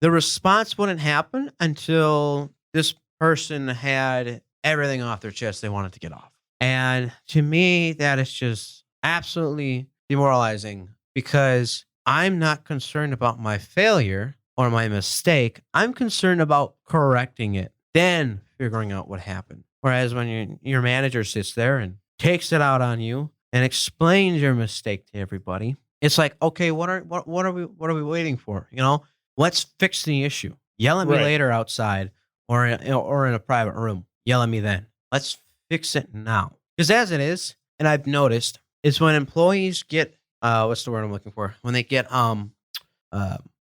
the response wouldn't happen until this person had everything off their chest they wanted to get off. And to me, that is just absolutely demoralizing, because I'm not concerned about my failure or my mistake. I'm concerned about correcting it, then figuring out what happened. Whereas when your manager sits there and takes it out on you and explains your mistake to everybody, it's like, okay, what are we waiting for? Let's fix the issue. Yell at me later outside or in a private room. Yell at me then. Let's fix it now. Because as it is, and I've noticed, is when employees get what's the word I'm looking for? When they get when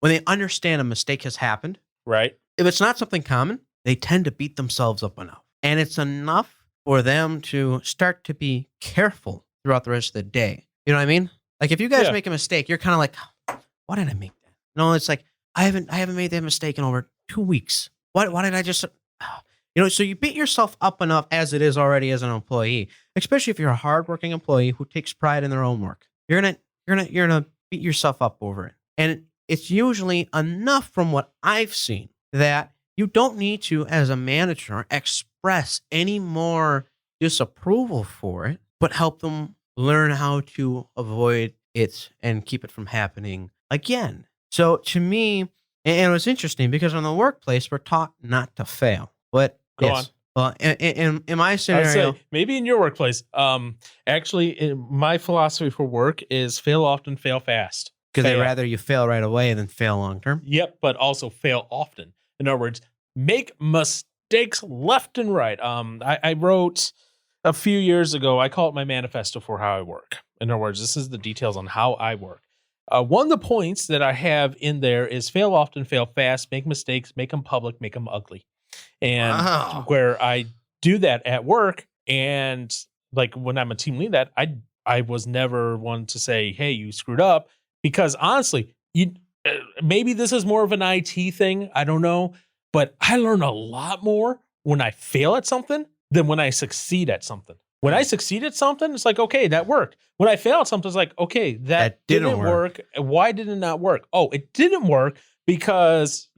they understand a mistake has happened. Right. If it's not something common, they tend to beat themselves up enough. And it's enough for them to start to be careful throughout the rest of the day. You know what I mean? Like if you guys make a mistake, you're kind of like, why did I make that? No, it's like, I haven't made that mistake in over 2 weeks. Why did I just, so you beat yourself up enough as it is already as an employee, especially if you're a hardworking employee who takes pride in their own work. You're gonna beat yourself up over it. And it's usually enough from what I've seen that you don't need to, as a manager, express any more disapproval for it, but help them learn how to avoid it and keep it from happening again. So to me, and it was interesting because in the workplace, we're taught not to fail. But Go on. Well, in my I would scenario, say maybe in your workplace. Actually, my philosophy for work is fail often, fail fast. because they'd rather you fail right away than fail long term. Yep, but also fail often. In other words, make mistakes left and right. I wrote a few years ago, I call it my manifesto for how I work. In other words, this is the details on how I work. One of the points that I have in there is fail often, fail fast, make mistakes, make them public, make them ugly. And where I do that at work, and like when I'm a team lead, that I was never one to say, hey, you screwed up, because honestly, maybe this is more of an IT thing. I don't know, but I learn a lot more when I fail at something than when I succeed at something. When I succeed at something, it's like, okay, that worked. When I fail at something, it's like, okay, that didn't work. Why did it not work? Oh, it didn't work because,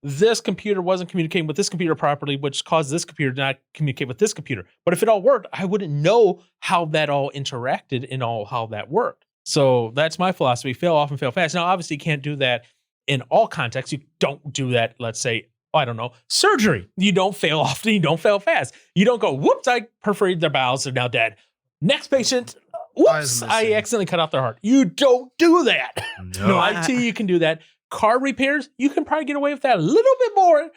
this computer wasn't communicating with this computer properly, which caused this computer to not communicate with this computer. But if it all worked, I wouldn't know how that all interacted and how that worked. So that's my philosophy. Fail often, fail fast. Now, obviously, you can't do that in all contexts. You don't do that, let's say, I don't know, surgery. You don't fail often, you don't fail fast. You don't go, whoops, I perforated their bowels, they're now dead. Next patient, whoops, I accidentally cut off their heart. You don't do that. No, IT, you can do that. Car repairs, you can probably get away with that a little bit more,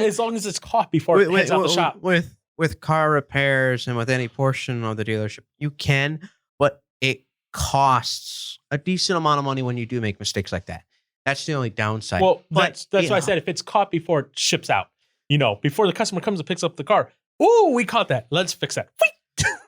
as long as it's caught before it heads out the shop. With car repairs and with any portion of the dealership, you can, but it costs a decent amount of money when you do make mistakes like that. That's the only downside. Well, that's why I said if it's caught before it ships out, before the customer comes and picks up the car. Ooh, we caught that. Let's fix that.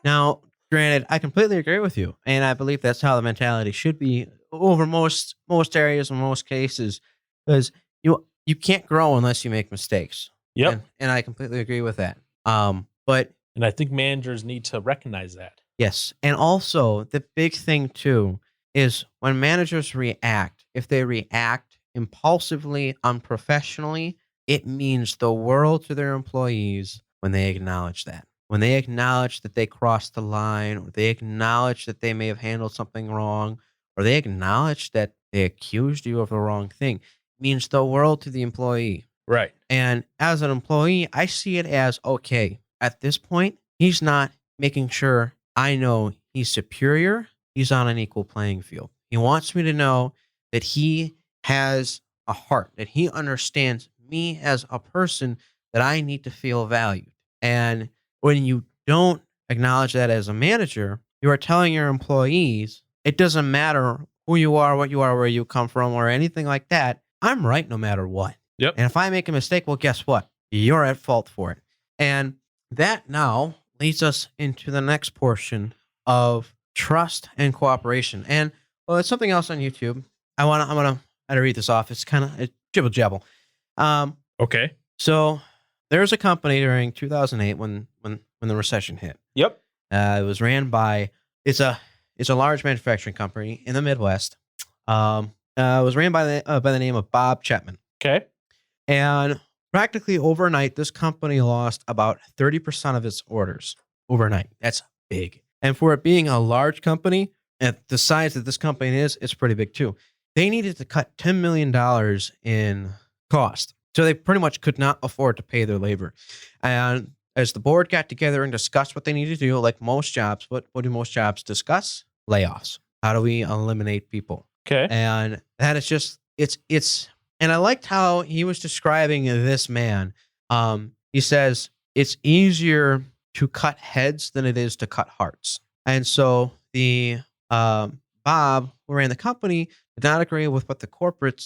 Now, granted, I completely agree with you, and I believe that's how the mentality should be over most areas and most cases, because you can't grow unless you make mistakes. Yep, and I completely agree with that. But I think managers need to recognize that. Yes, and also the big thing too is when managers react. If they react impulsively, unprofessionally, it means the world to their employees when they acknowledge that. When they acknowledge that they crossed the line, or they acknowledge that they may have handled something wrong, or they acknowledge that they accused you of the wrong thing, it means the world to the employee. Right. And as an employee, I see it as, okay, at this point, he's not making sure I know he's superior. He's on an equal playing field. He wants me to know that he has a heart, that he understands me as a person, that I need to feel valued. And when you don't acknowledge that as a manager, you are telling your employees, it doesn't matter who you are, what you are, where you come from, or anything like that. I'm right no matter what. Yep. And if I make a mistake, well, guess what? You're at fault for it. And that now leads us into the next portion of trust and cooperation. And well, it's something else on YouTube. I'm gonna read this off. It's kind of jibble jabble. Okay. So there's a company during 2008 when the recession hit. Yep. It was ran by it's a large manufacturing company in the Midwest. It was ran by the name of Bob Chapman. Okay. And practically overnight, this company lost about 30% of its orders overnight. That's big. And for it being a large company, at the size that this company is, it's pretty big too. They needed to cut $10 million in cost. So they pretty much could not afford to pay their labor. And as the board got together and discussed what they needed to do, like most jobs, what do most jobs discuss? Layoffs. How do we eliminate people? Okay. And that is just, it's, and I liked how he was describing this man. He says, it's easier to cut heads than it is to cut hearts. And so the Bob, who ran the company, did not agree with what the corporate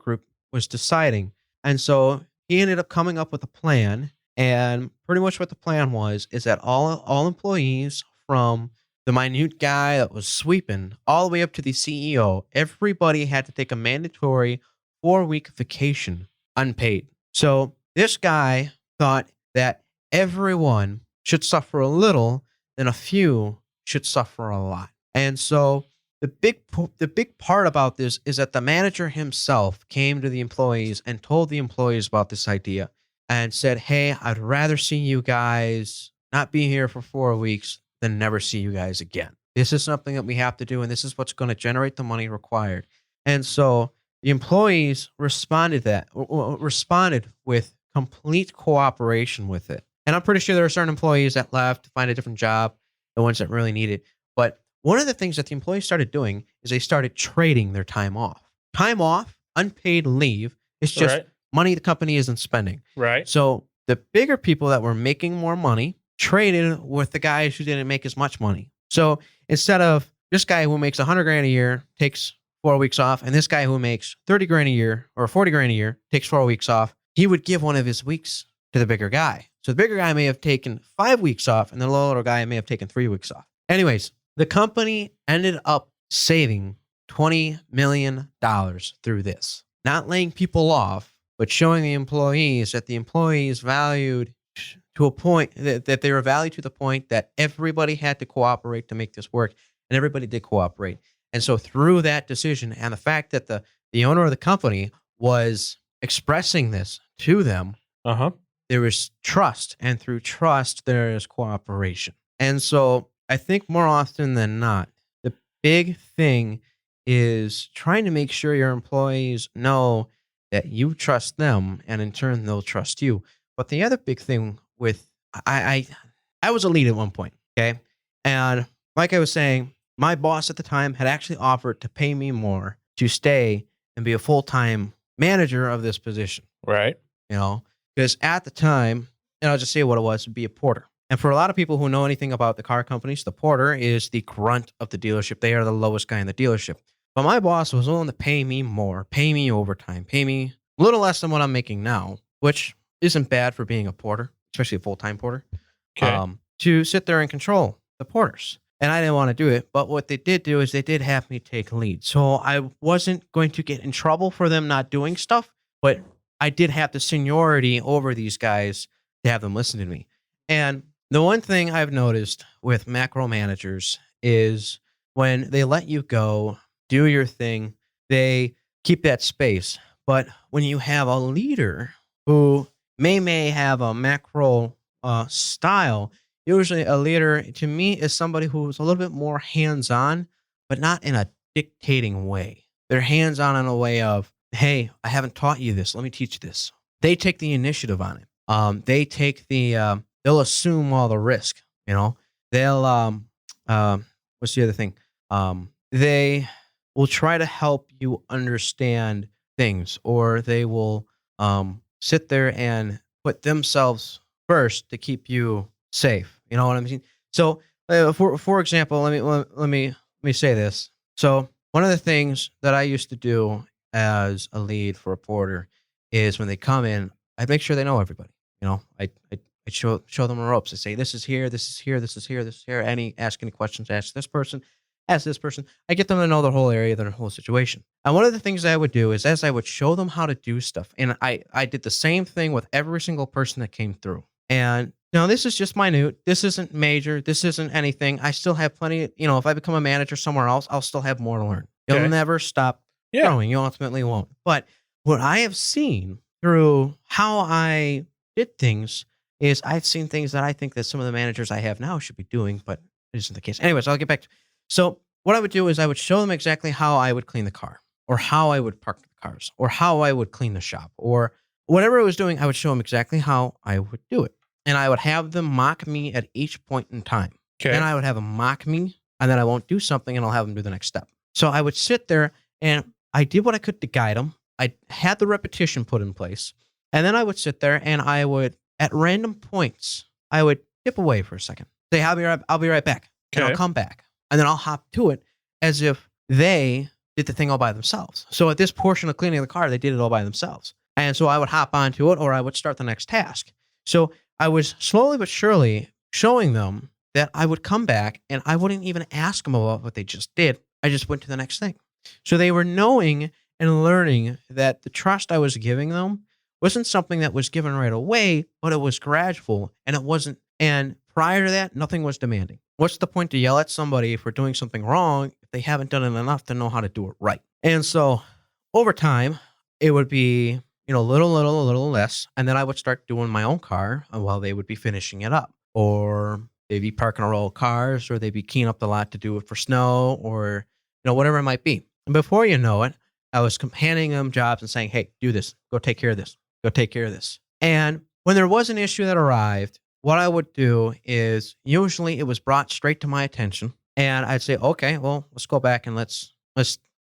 group was deciding. And so he ended up coming up with a plan. And pretty much what the plan was is that all employees, from the minute guy that was sweeping all the way up to the CEO, everybody had to take a mandatory 4-week vacation unpaid. So this guy thought that everyone should suffer a little, then a few should suffer a lot. And so the big part about this is that the manager himself came to the employees and told the employees about this idea and said, hey, I'd rather see you guys not be here for 4 weeks than never see you guys again. This is something that we have to do, and this is what's going to generate the money required. And so the employees responded with complete cooperation with it. And I'm pretty sure there are certain employees that left to find a different job, the ones that really need it. But one of the things that the employees started doing is they started trading their time off. Time off, unpaid leave, is just Right. money the company isn't spending. Right. So the bigger people that were making more money traded with the guys who didn't make as much money. So instead of this guy who makes $100,000 a year takes 4 weeks off, and this guy who makes $30,000 a year or $40,000 a year takes 4 weeks off, he would give one of his weeks to the bigger guy. So the bigger guy may have taken 5 weeks off, and the little guy may have taken 3 weeks off. Anyways, the company ended up saving $20 million through this. Not laying people off, but showing the employees that the employees valued to a point that they were valued to the point that everybody had to cooperate to make this work, and everybody did cooperate. And so through that decision and the fact that the owner of the company was expressing this to them, there was trust, and through trust, there is cooperation. And so I think more often than not, the big thing is trying to make sure your employees know that you trust them, and in turn, they'll trust you. But the other big thing with, I was a lead at one point, okay? And like I was saying, my boss at the time had actually offered to pay me more to stay and be a full-time manager of this position. Right. You know, because at the time, and I'll just say what it was, to be a porter. And for a lot of people who know anything about the car companies, the porter is the grunt of the dealership. They are the lowest guy in the dealership. But my boss was willing to pay me more, pay me overtime, pay me a little less than what I'm making now, which isn't bad for being a porter, especially a full-time porter, to sit there and control the porters. And I didn't want to do it. But what they did do is they did have me take lead. So I wasn't going to get in trouble for them not doing stuff, but I did have the seniority over these guys to have them listen to me. And the one thing I've noticed with macro managers is when they let you go, do your thing, they keep that space. But when you have a leader who may have a macro style. Usually, a leader to me is somebody who's a little bit more hands on, but not in a dictating way. They're hands on in a way of, hey, I haven't taught you this. Let me teach you this. They take the initiative on it. They take they'll assume all the risk. You know, they'll what's the other thing? They will try to help you understand things, or they will sit there and put themselves first to keep you safe. You know what I mean? So, for example, let me say this. So, one of the things that I used to do as a lead for a porter is when they come in, I'd make sure they know everybody. You know, I show them the ropes. I say, this is here, this is here, this is here, this is here. Ask any questions, ask this person, ask this person. I get them to know the whole area, their whole situation. And one of the things I would do is, as I would show them how to do stuff, and I did the same thing with every single person that came through. And now this is just minute. This isn't major. This isn't anything. I still have plenty. You know, if I become a manager somewhere else, I'll still have more to learn. You'll never stop growing. You ultimately won't. But what I have seen through how I did things is I've seen things that I think that some of the managers I have now should be doing, but it isn't the case. Anyways, I'll get back to. So what I would do is I would show them exactly how I would clean the car, or how I would park the cars, or how I would clean the shop, or whatever I was doing. I would show them exactly how I would do it, and I would have them mock me at each point in time. Okay. Then I would have them mock me, and then I won't do something, and I'll have them do the next step. So I would sit there, and I did what I could to guide them. I had the repetition put in place, and then I would sit there, and I would, at random points, I would dip away for a second. Say, I'll be right back. And I'll come back. And then I'll hop to it as if they did the thing all by themselves. So at this portion of cleaning the car, they did it all by themselves. And so I would hop onto it, or I would start the next task. So I was slowly but surely showing them that I would come back, and I wouldn't even ask them about what they just did. I just went to the next thing. So they were knowing and learning that the trust I was giving them wasn't something that was given right away, but it was gradual, and it wasn't. And prior to that, nothing was demanding. What's the point to yell at somebody for doing something wrong if they haven't done it enough to know how to do it right? And so over time, it would be, a little less. And then I would start doing my own car while they would be finishing it up, or they'd be parking a row of cars, or they'd be keying up the lot to do it for snow, or, whatever it might be. And before you know it, I was handing them jobs and saying, hey, do this, go take care of this. Go take care of this. And when there was an issue that arrived, what I would do is usually it was brought straight to my attention, and I'd say, okay, well, let's go back and let's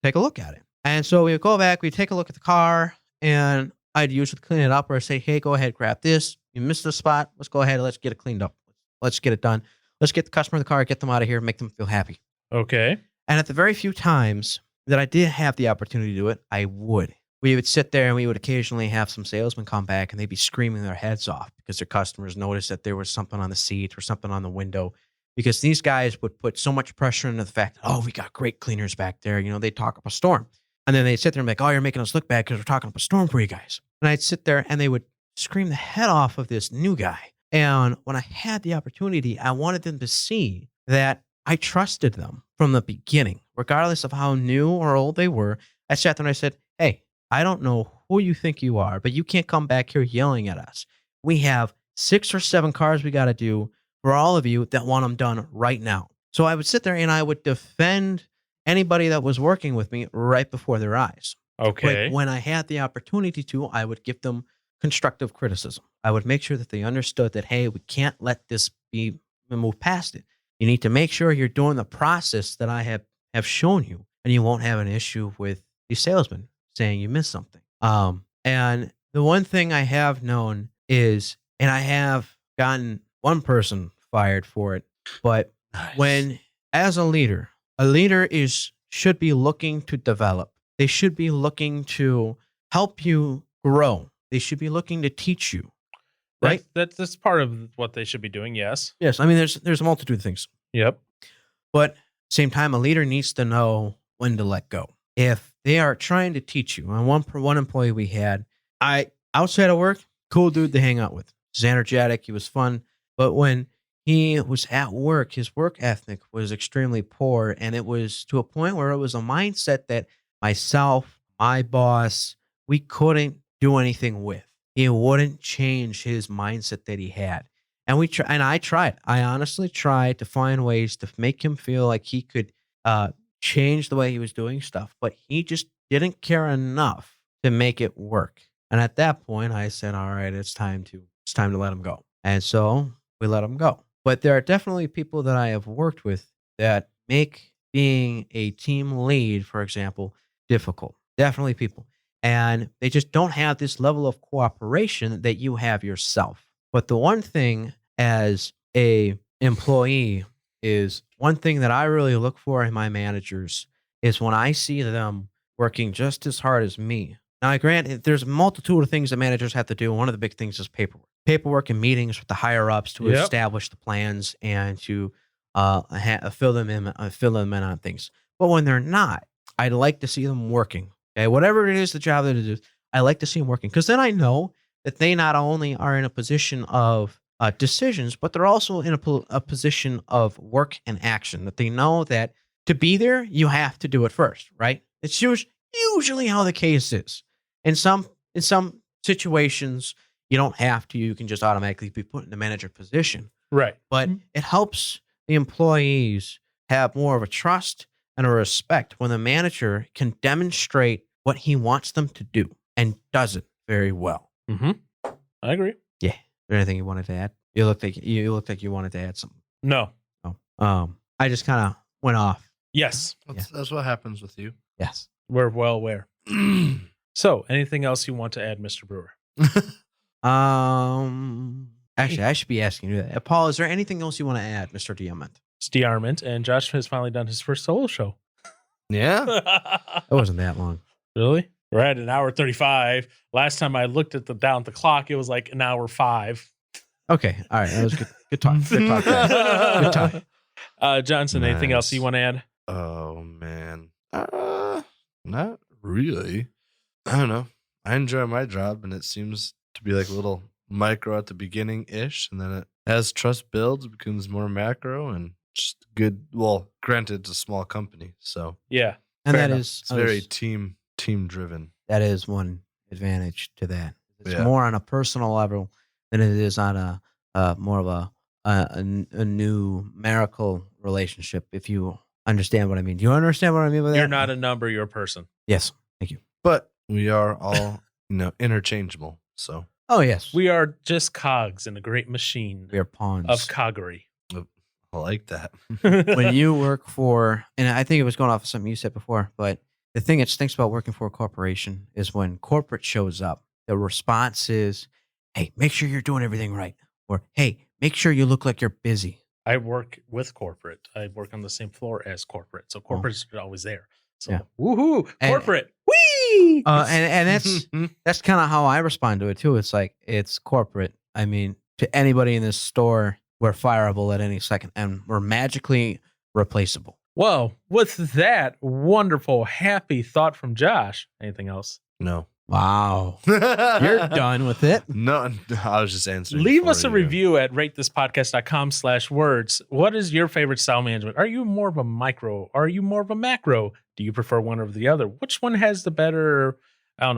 take a look at it. And so we would go back, we'd take a look at the car, and I'd usually clean it up, or I'd say, hey, go ahead, grab this. You missed the spot. Let's go ahead and let's get it cleaned up. Let's get it done. Let's get the customer in the car, get them out of here, make them feel happy. Okay. And at the very few times that I did have the opportunity to do it, I would. We would sit there, and we would occasionally have some salesmen come back, and they'd be screaming their heads off because their customers noticed that there was something on the seat or something on the window, because these guys would put so much pressure into the fact that, oh, we got great cleaners back there. They'd talk up a storm. And then they'd sit there and be like, oh, you're making us look bad because we're talking up a storm for you guys. And I'd sit there, and they would scream the head off of this new guy. And when I had the opportunity, I wanted them to see that I trusted them from the beginning, regardless of how new or old they were. I sat there and I said, hey, I don't know who you think you are, but you can't come back here yelling at us. We have 6 or 7 cars we got to do for all of you that want them done right now. So I would sit there and I would defend anybody that was working with me right before their eyes. Okay. But when I had the opportunity to, I would give them constructive criticism. I would make sure that they understood that, hey, we can't let this be move past it. You need to make sure you're doing the process that I have shown you, and you won't have an issue with the salesman saying you missed something. And the one thing I have known is, and I have gotten one person fired for it, but when, as a leader should be looking to develop. They should be looking to help you grow. They should be looking to teach you. Right? That's part of what they should be doing, yes. Yes. I mean, there's a multitude of things. Yep. But at the same time, a leader needs to know when to let go. If they are trying to teach you, and one employee we had, outside of work, cool dude to hang out with. He was energetic. He was fun. But when he was at work, his work ethic was extremely poor. And it was to a point where it was a mindset that myself, my boss, we couldn't do anything with. he wouldn't change his mindset that he had. And I tried. I honestly tried to find ways to make him feel like he could change the way he was doing stuff, but he just didn't care enough to make it work. And at that point, I said, "All right, it's time to let him go." And so we let him go. But there are definitely people that I have worked with that make being a team lead, for example, difficult. Definitely people. And they just don't have this level of cooperation that you have yourself. But the one thing as a employee is one thing that I really look for in my managers is when I see them working just as hard as me. Now, granted, there's a multitude of things that managers have to do. One of the big things is paperwork. Paperwork and meetings with the higher ups to establish the plans and to fill them in on things. But when they're not, I'd like to see them working. Okay, whatever it is, the job that it is, I like to see them working because then I know that they not only are in a position of decisions, but they're also in a position of work and action. That they know that to be there, you have to do it first, right? It's usually how the case is. In some situations, you don't have to. You can just automatically be put in the manager position. Right. But it helps the employees have more of a trust and a respect when the manager can demonstrate what he wants them to do and does it very well. Mm-hmm. I agree. Yeah. Is there anything you wanted to add? You looked like you wanted to add something. No. Oh. I just kind of went off. Yes. That's what happens with you. Yes. We're well aware. So, anything else you want to add, Mr. Brewer? Actually, I should be asking you that. Paul, is there anything else you want to add, Mr. Diamond? It's Diarmament, and Josh has finally done his first solo show. Yeah. It wasn't that long. Really? We're at an hour 35. Last time I looked at the clock, it was like an hour 5. Okay. All right. That was good. Good talk. Good talk. Good talk. Johnson, anything else you want to add? Oh, man. Not really. I don't know. I enjoy my job, and it seems to be like a little micro at the beginning-ish, and then as trust builds, it becomes more macro and just good. Well, granted, it's a small company, so yeah, and that enough. is it's very team driven. That is one advantage to that. It's Yeah. more on a personal level than it is on a more of a numerical relationship. If you understand what I mean, do you understand what I mean by that? You're not a number, you're a person. Yes, thank you. But we are all, interchangeable. So Oh yes, We are just cogs in a great machine we are pawns. of coggery. I like that. When you work for, and I think it was going off of something you said before, but the thing that stinks about working for a corporation is when corporate shows up, the response is, "Hey, make sure you're doing everything right," or "Hey, make sure you look like you're busy." I work with corporate. I work on the same floor as corporate. So corporate's always there. So Yeah. woohoo, And- corporate. Whee! And that's kind of how I respond to it too. It's like it's corporate. I mean, to anybody in this store, we're fireable at any second, and we're magically replaceable. Well, with that wonderful, happy thought from Josh, anything else? No. Wow, you're done with it. No, I was just answering. Leave for us a you. review at ratethispodcast.com/words. What is your favorite style management? Are you more of a micro? Are you more of a macro? Do you prefer one over the other? Which one has the better,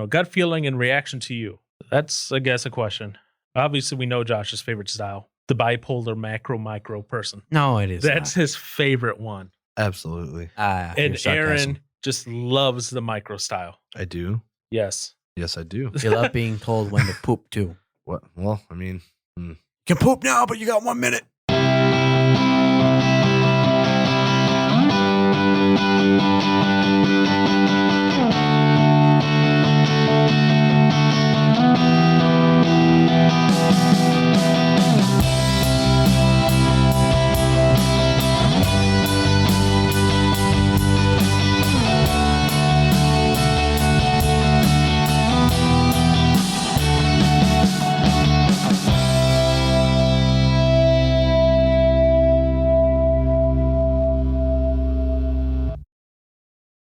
gut feeling and reaction to you? That's, I guess, a question. Obviously, we know Josh's favorite style, the bipolar macro-micro person. No, it is. That's his favorite one. Absolutely. And Aaron just loves the micro style. I do. Yes. Yes, I do. You love being told when to poop too. What? Well, I mean, You can poop now, but you got 1 minute.